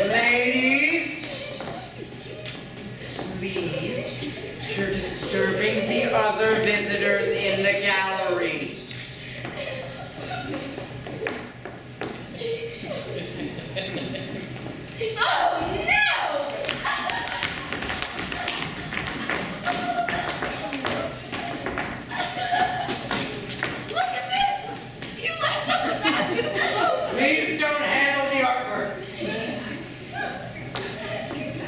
Ladies, please, you're disturbing the other visitors in the gallery. Oh no! Look at this! You left up the basket of clothes! Please don't handle the artwork.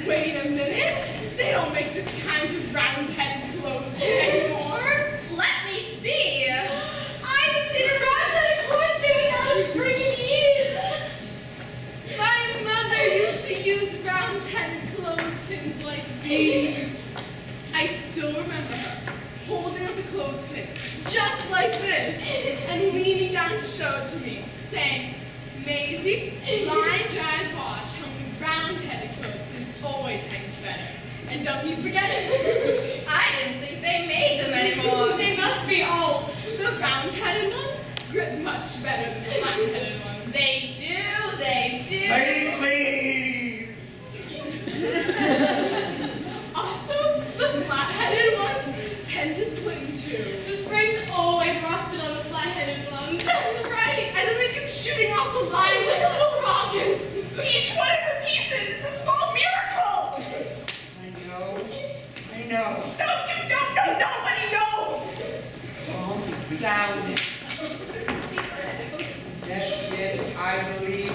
Wait a minute. They don't make this kind of round-headed clothes anymore. Let me see! I haven't seen a round-headed clothes made out of stringy beads. My mother used to use round-headed clothespins like these. I still remember her holding up a clothespin just like this and leaning down to show it to me, saying, Maisie, line, dry, and wash. How many round-headed clothespins always hangs better. And don't you forget it. I didn't think they made them anymore. They must be old. The round-headed ones grip much better than the flat-headed ones. They do, they do. Ladies, please. Also, the flat-headed ones tend to swing too. The springs always rusted on the flat-headed ones. That's right. And then they keep shooting off the line like little rockets. Each one of her pieces is a small miracle. I know. No, you don't know. Nobody knows. Calm down. There's a secret. Yes, I believe you.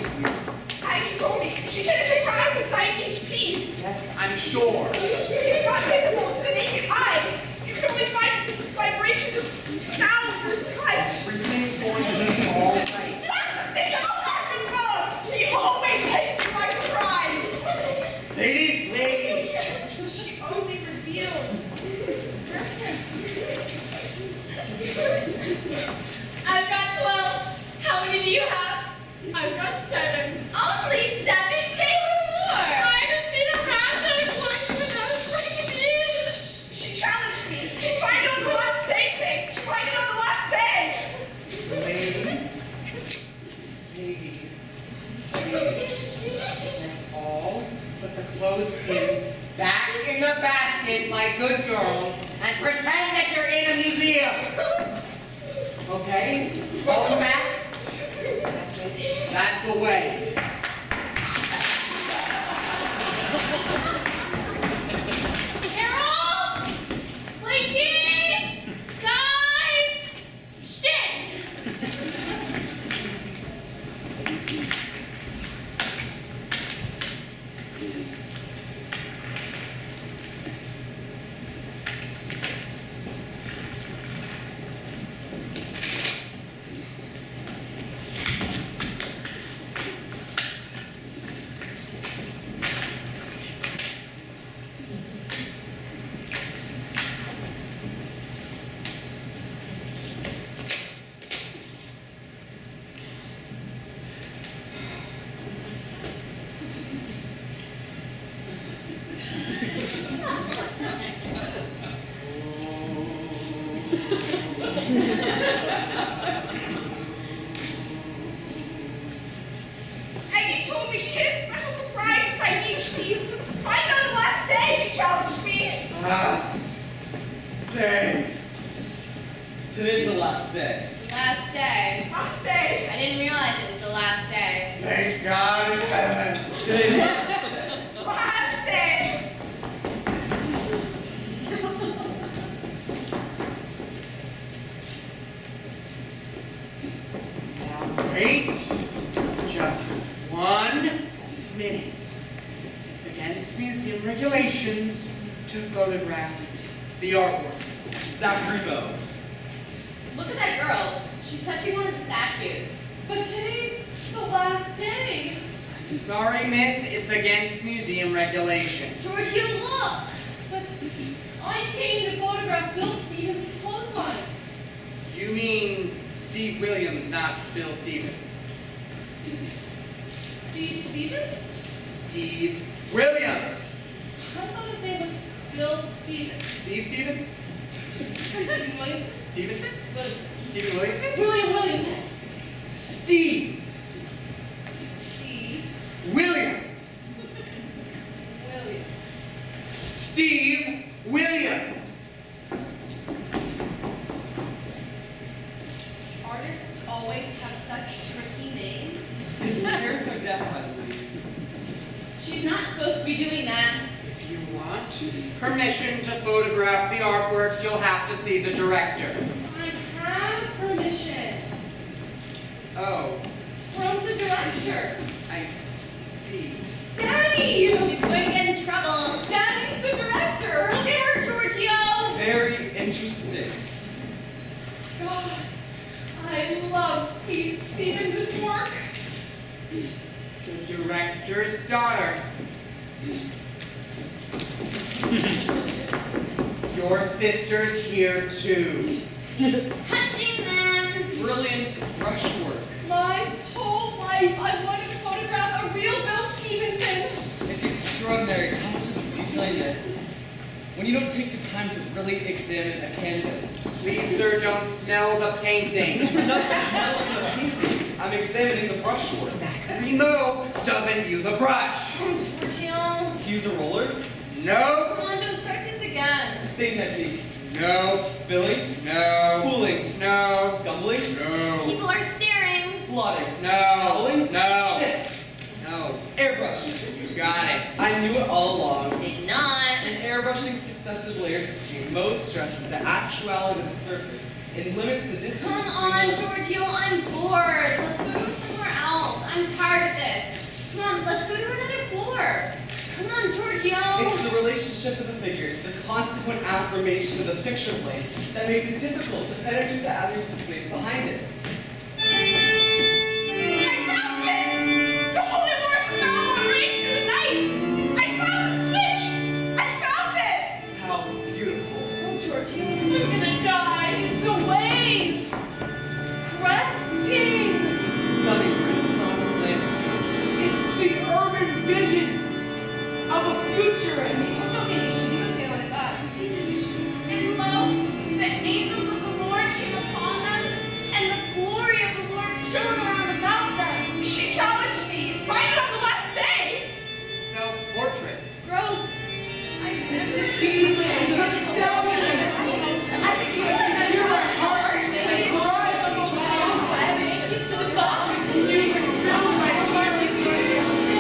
Ivy told me she hid a surprise inside each piece. Yes, I'm sure. It's not visible to the naked eye. You can only find vibrations of sound or touch. Everything's going to be all right. That's the thing about Arthur's mom. She always takes you by surprise. Ladies, please. She only reveals serpents. I've got 12. How many do you have? I've got 7. Only 7? Take more. I haven't seen a round-headed clothespin without a freaking years. She challenged me. Find it on the last day, Tick. Find it on the last day. Ladies. Let's all put the clothespins back in the basket like good girls and pretend that you're in a museum. Okay? All them back? That's the way. Carol! Frankie! Guys! Shit! last day. Today's the last day. Last day. Last day. I didn't realize it was the last day. Thank God in heaven. Today's the last day. Last day. Now wait just 1 minute. It's against museum regulations to photograph the artworks. Zachary Bowe. Look at that girl. She's touching one of the statues. But today's the last day. Sorry, miss, it's against museum regulation. Georgia, look! But I came to photograph Bill Stevens' clothesline. You mean Steve Williams, not Bill Stevens. Steve Stevens? Steve Williams. I thought his name was Bill Stevens. Steve Stevens? Stephen Williamson? Stevenson? Williamson. Stephen Williamson? William Williamson. Steve Steve Williams. Williams. Steve Williams. Artists always have such tricky names. His parents are deaf, I believe. She's not supposed to be doing that. If you want permission to photograph the artworks, you'll have to see the director. I have permission Oh, from the director. I see. Daddy! She's going to get in trouble. Daddy's the director! Look at her, Giorgio! Very interesting. God, I love Steve Stevens' work. The director's daughter. Your sister's here too. Touching them. Brilliant brushwork. My whole life I wanted to photograph a real Bill Stevenson. It's extraordinary how much detail you miss when you don't take the time to really examine a canvas. Please, sir, don't smell the painting. I'm not smelling the painting. I'm examining the brushwork. Zachary Moe doesn't use a brush. Giorgio. Use a roller. No. Come on, don't start this again. Stain technique. No. Spilling. No. Cooling. No. Scumbling. No. People are staring. Blotting. No. Toweling. No. Shit. No. Airbrush. You got it. I knew it all along. Did not. In airbrushing successive layers of paint, Moe stresses the actuality of the surface and limits the distance Come between on, the... Giorgio, I'm bored. Let's go to somewhere else. I'm tired of this. Come on, let's go to another floor. Come on, Giorgio. It's the relationship of the figure to the consequent affirmation of the picture plane that makes it difficult to penetrate the avenues of space behind it. I found it! The Holy Wars found one raged through the night! I found the switch! I found it! How beautiful. Oh, Giorgio, I'm gonna die. It's a wave. Cresting. It's a stunning Renaissance landscape. It's the urban vision of a futurist. And lo, the angels of the Lord came upon them, and the glory of the Lord shone around about them. She challenged me! Write it on the last day! Self-portrait. Growth. This is easy. I think you should hear my heart. To the box.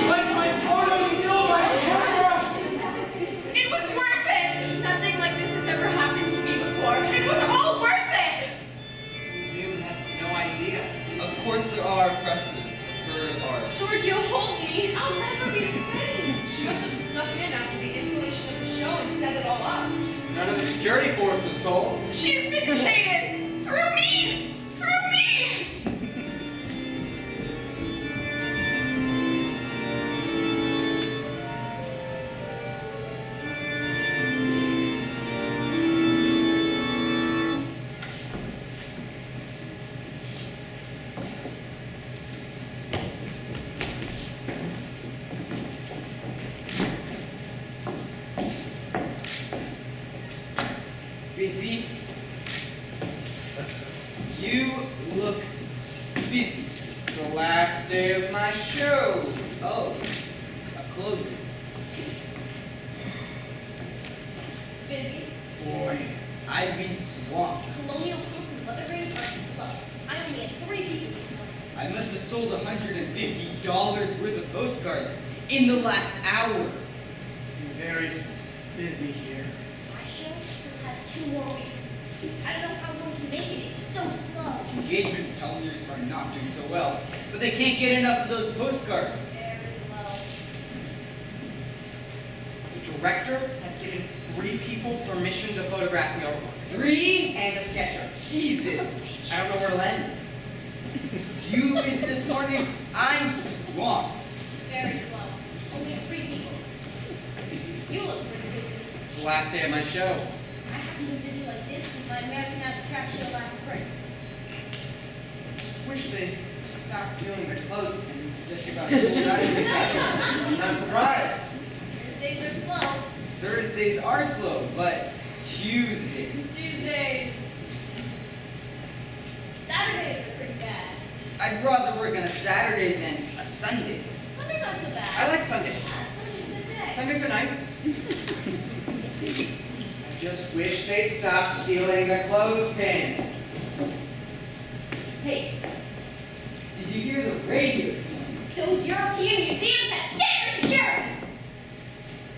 Like my photos fill my camera. It was worth it. Nothing like this has ever happened to me before. It was all worth it. The museum had no idea. Of course there are precedents for her art. Giorgio, hold me. I'll never be the same. She must have snuck in after the installation of the show and set it all up. None of the security force was told. She is vindicated. Through me. Through me. Busy? You look busy. It's the last day of my show. Oh, a closing. Busy. Boy, I've been swamped. Colonial coats and leather rings are slow. I only had 3 people this morning. I must have sold $150 worth of postcards in the last hour. Very busy here. My show still has 2 more weeks. I don't know how I'm going to make it. It's so slow. Engagement calendars are not doing so well, but they can't get enough of those postcards. Very slow. The director has given 3 people permission to photograph the artworks. 3? And a sketcher. Jesus. I don't know where to end. You busy this morning? I'm swamped. Very slow. Only 3 people. You look pretty busy. It's the last day of my show. I haven't been busy like this since my American Abstract show last spring. I just wish they'd stop stealing the clothespins just about sold out of it. I'm not surprised. Thursdays are slow. Thursdays are slow, but Tuesdays. Tuesdays. Saturdays are pretty bad. I'd rather work on a Saturday than a Sunday. Sundays aren't so bad. I like Sundays. Yeah, Sunday's a good day. Sundays are nice. I just wish they'd stop stealing the clothespins. Hey, did you hear the radio? Those European museums have shit for security.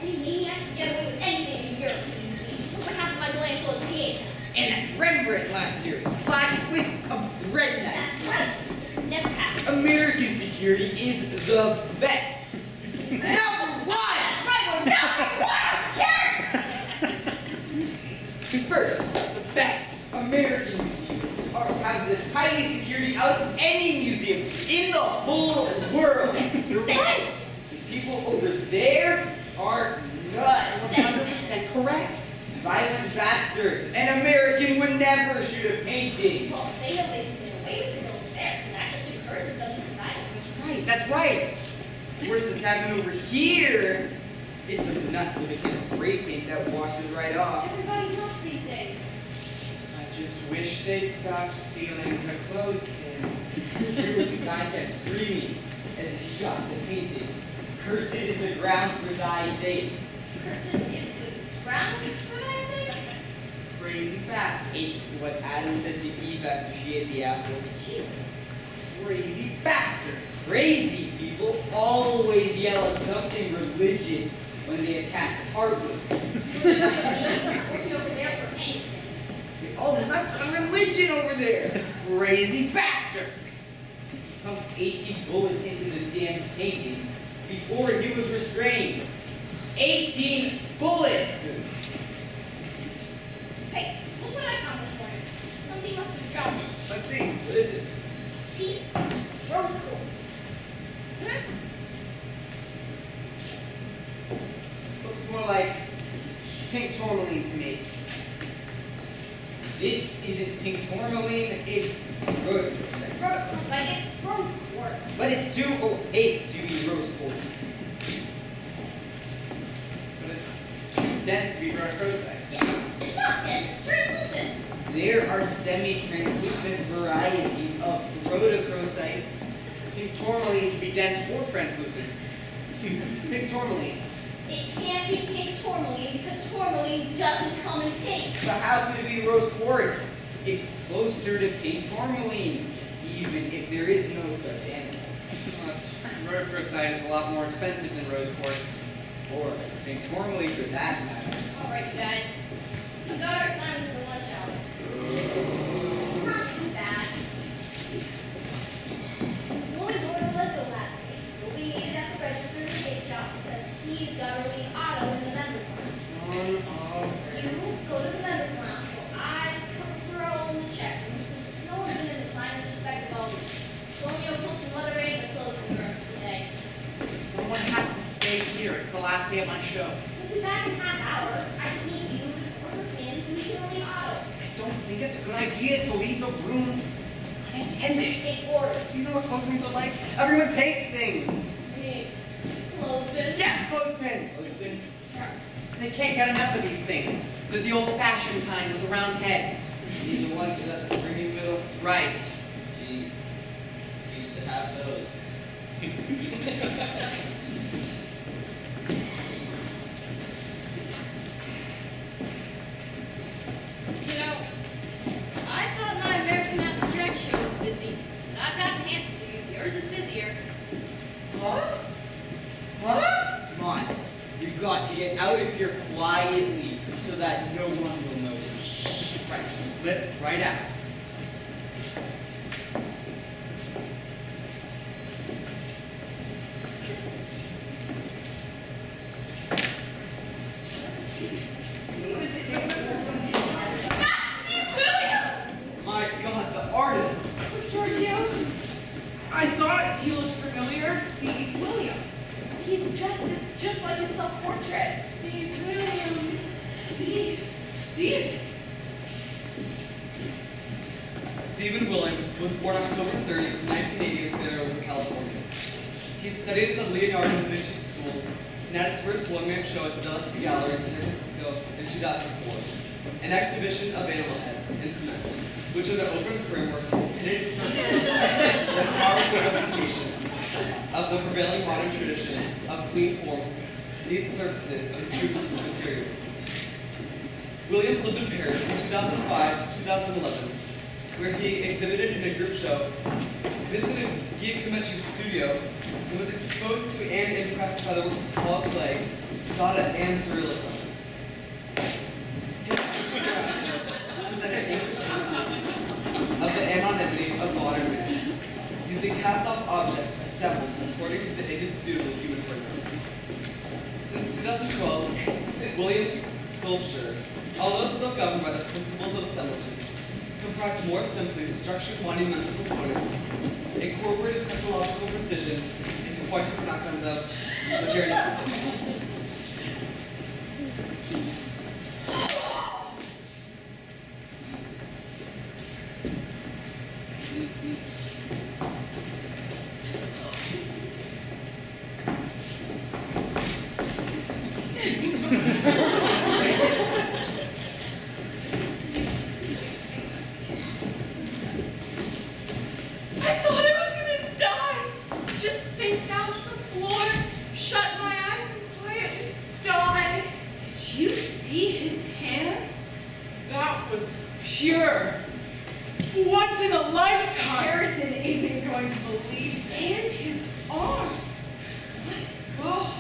Any maniac can get away with anything in a European museum. Just look what happened to Michelangelo's Pieta. And that Rembrandt last year, slashed with a bread knife. That's right. It never happened. American security is the best. #1! That's right, we're number 1! Sure! First, the best American museums have the highest security out of any museum in the whole world. You're right. The people over there are nuts. 100% correct. Violent bastards. An American would never shoot a painting. Well, they know they've been away with it over there, so that just encourages them to violence. That's right. The worst that's happened over here is some nut with a can of spray paint that washes right off. Everybody's nuts these days. I just wish they'd stop stealing the clothespins. Here the guy kept screaming as he shot the painting. Cursed is the ground for thy sake. Cursed is the ground for thy sake. Crazy bastard. It's what Adam said to Eve after she ate the apple. Jesus. Crazy bastards. Crazy people always yell at something religious when they attack artworks. Working over there for anything. All the nuts on religion over there. Crazy bastards. He pumped 18 bullets into the damn painting before he was restrained. 18 bullets! Hey, look what I found this morning. Somebody must have dropped it. Let's see. What is it? Peace. Rose quartz. Looks more like pink tourmaline to me. This isn't pink tourmaline, it's rhodochrosite. Rhodochrosite, it's rose quartz. But it's too opaque to be rose quartz. But it's too dense to be rhodochrosite. Dense. It's not dense, it's translucent. There are semi-translucent varieties of rhodochrosite. Pink tourmaline can be dense or translucent. Pink tourmaline. It can't be pink tourmaline because tourmaline doesn't come in pink. So how could it be rose quartz? It's closer to pink tourmaline, even if there is no such animal. Plus, rhodochrosite is a lot more expensive than rose quartz. Or pink tourmaline for that matter. All right, you guys. We got our assignments for lunch hour. It's not too bad. Since Louis Gordon let go last week, we'll be needed at the register in the gift shop because he's got to leave Otto in the members lounge. Son of You go to the members lounge while I cover for all in the check room since no one's been in the climate respect of all week. Colonial quilts and leather raids are closed for the rest of the day. Someone has to stay here. It's the last day of my show. We'll be back in half hour. I just need you to order pins and you can leave Otto. I don't think it's a good idea to leave the room unattended. It's orders. You know what clothespins are like? Everyone takes things. Clothespins. Yes, clothespins. Clothespins. They can't get enough of these things. They're the old-fashioned kind with the round heads. These are the ones without the springing wheel. That's right. Jeez. Used to have those. no one will notice. Shh, right, slip right out. That's Steve Williams! My God, the artist! Giorgio, I thought he looked familiar. Steve Williams. he's dressed just like his self-portrait. Steve Williams. Steve. Stephen Williams was born October 30, 1980 in Santa Rosa, California. He studied at the Leonardo da Vinci School and had his first one-man show at the Galaxy Gallery in San Francisco in 2004, an exhibition of animal heads in cement, which are the open framework, pitted surfaces, and powerful representation of the prevailing modern traditions of clean forms, neat surfaces, and true materials. Williams lived in Paris from 2005 to 2011, where he exhibited in a group show, visited Guy Cometti's studio, and was exposed to and impressed by the works of Paul Klee, Dada, and Surrealism. His presented English images of the anonymity of modern man, using cast-off objects assembled according to the indisputable human framework. Since 2012, Williams' sculpture, although still governed by the principles of assemblages, comprised more simply structured monumental components, incorporated technological precision into quite different outcomes of modernity. I thought I was gonna die. Just sink down to the floor, shut my eyes, and quietly die. Did you see his hands? That was pure. Once in a lifetime. Harrison isn't going to believe this. And his arms. My God.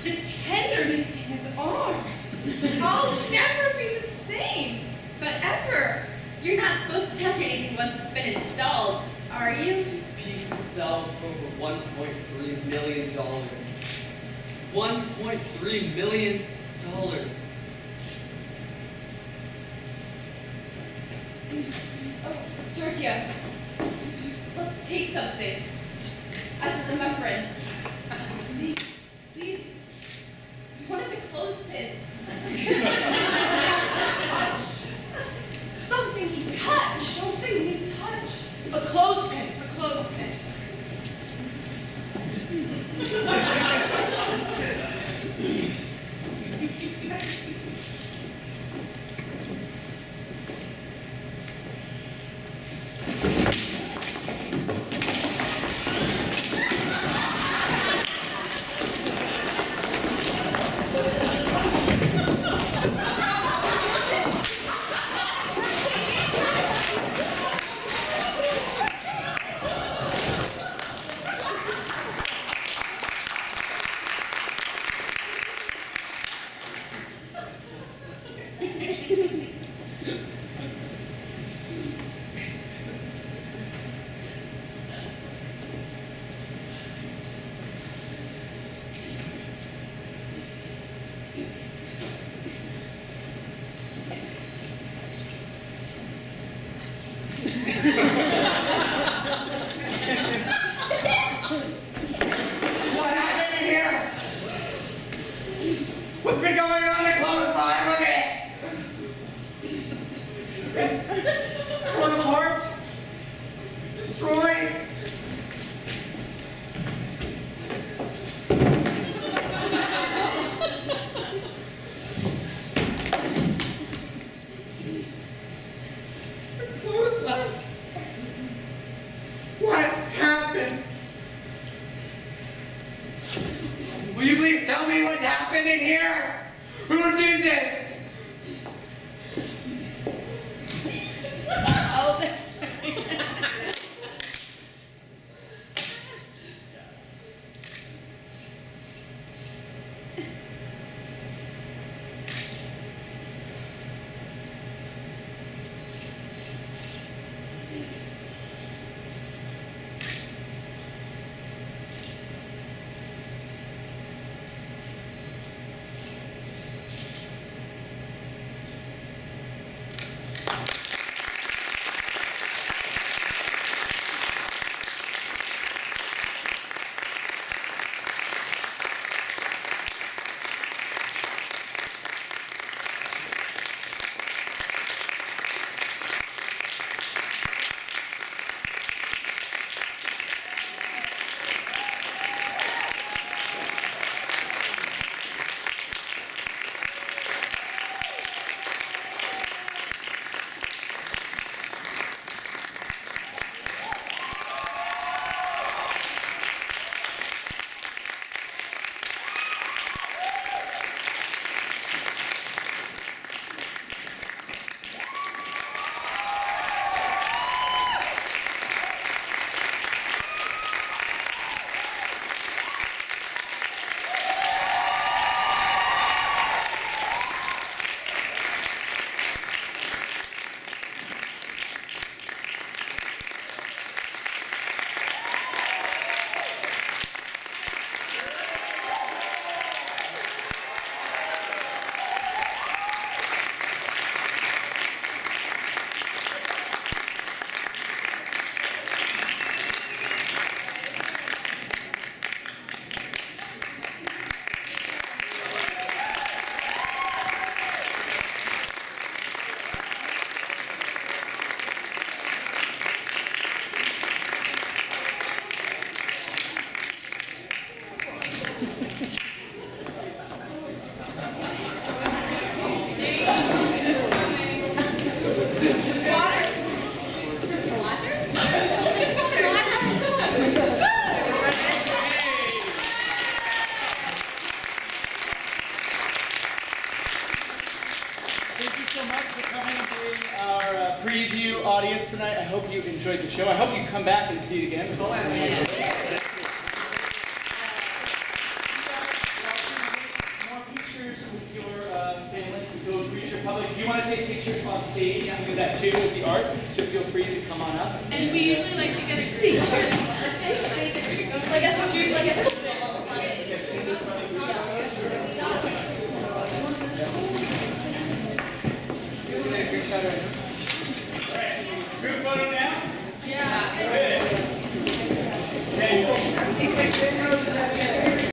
The tenderness in his arms. I'll never be the same. But ever. You're not supposed to touch anything once it's been installed, are you? These pieces sell for over $1.3 million. $1.3 million. Oh, Giorgio. Let's take something. As for the reference. Steve. One of the clothespins. Something he touched. Don't they need touch? A clothespin. A clothespin. What happened in here? What's been going on in the clothesline? Look at it! It's been torn apart, destroyed. The clothesline. What happened? Will you please tell me what happened in here? Who did this? Oh, that's for coming and being our preview audience tonight. I hope you enjoyed the show. I hope you come back and see it again. Oh, yeah. More pictures with your family. Go reach your public. If you want to take pictures on stage, you can do that too with the art. So feel free to come on up. And we usually like to get a group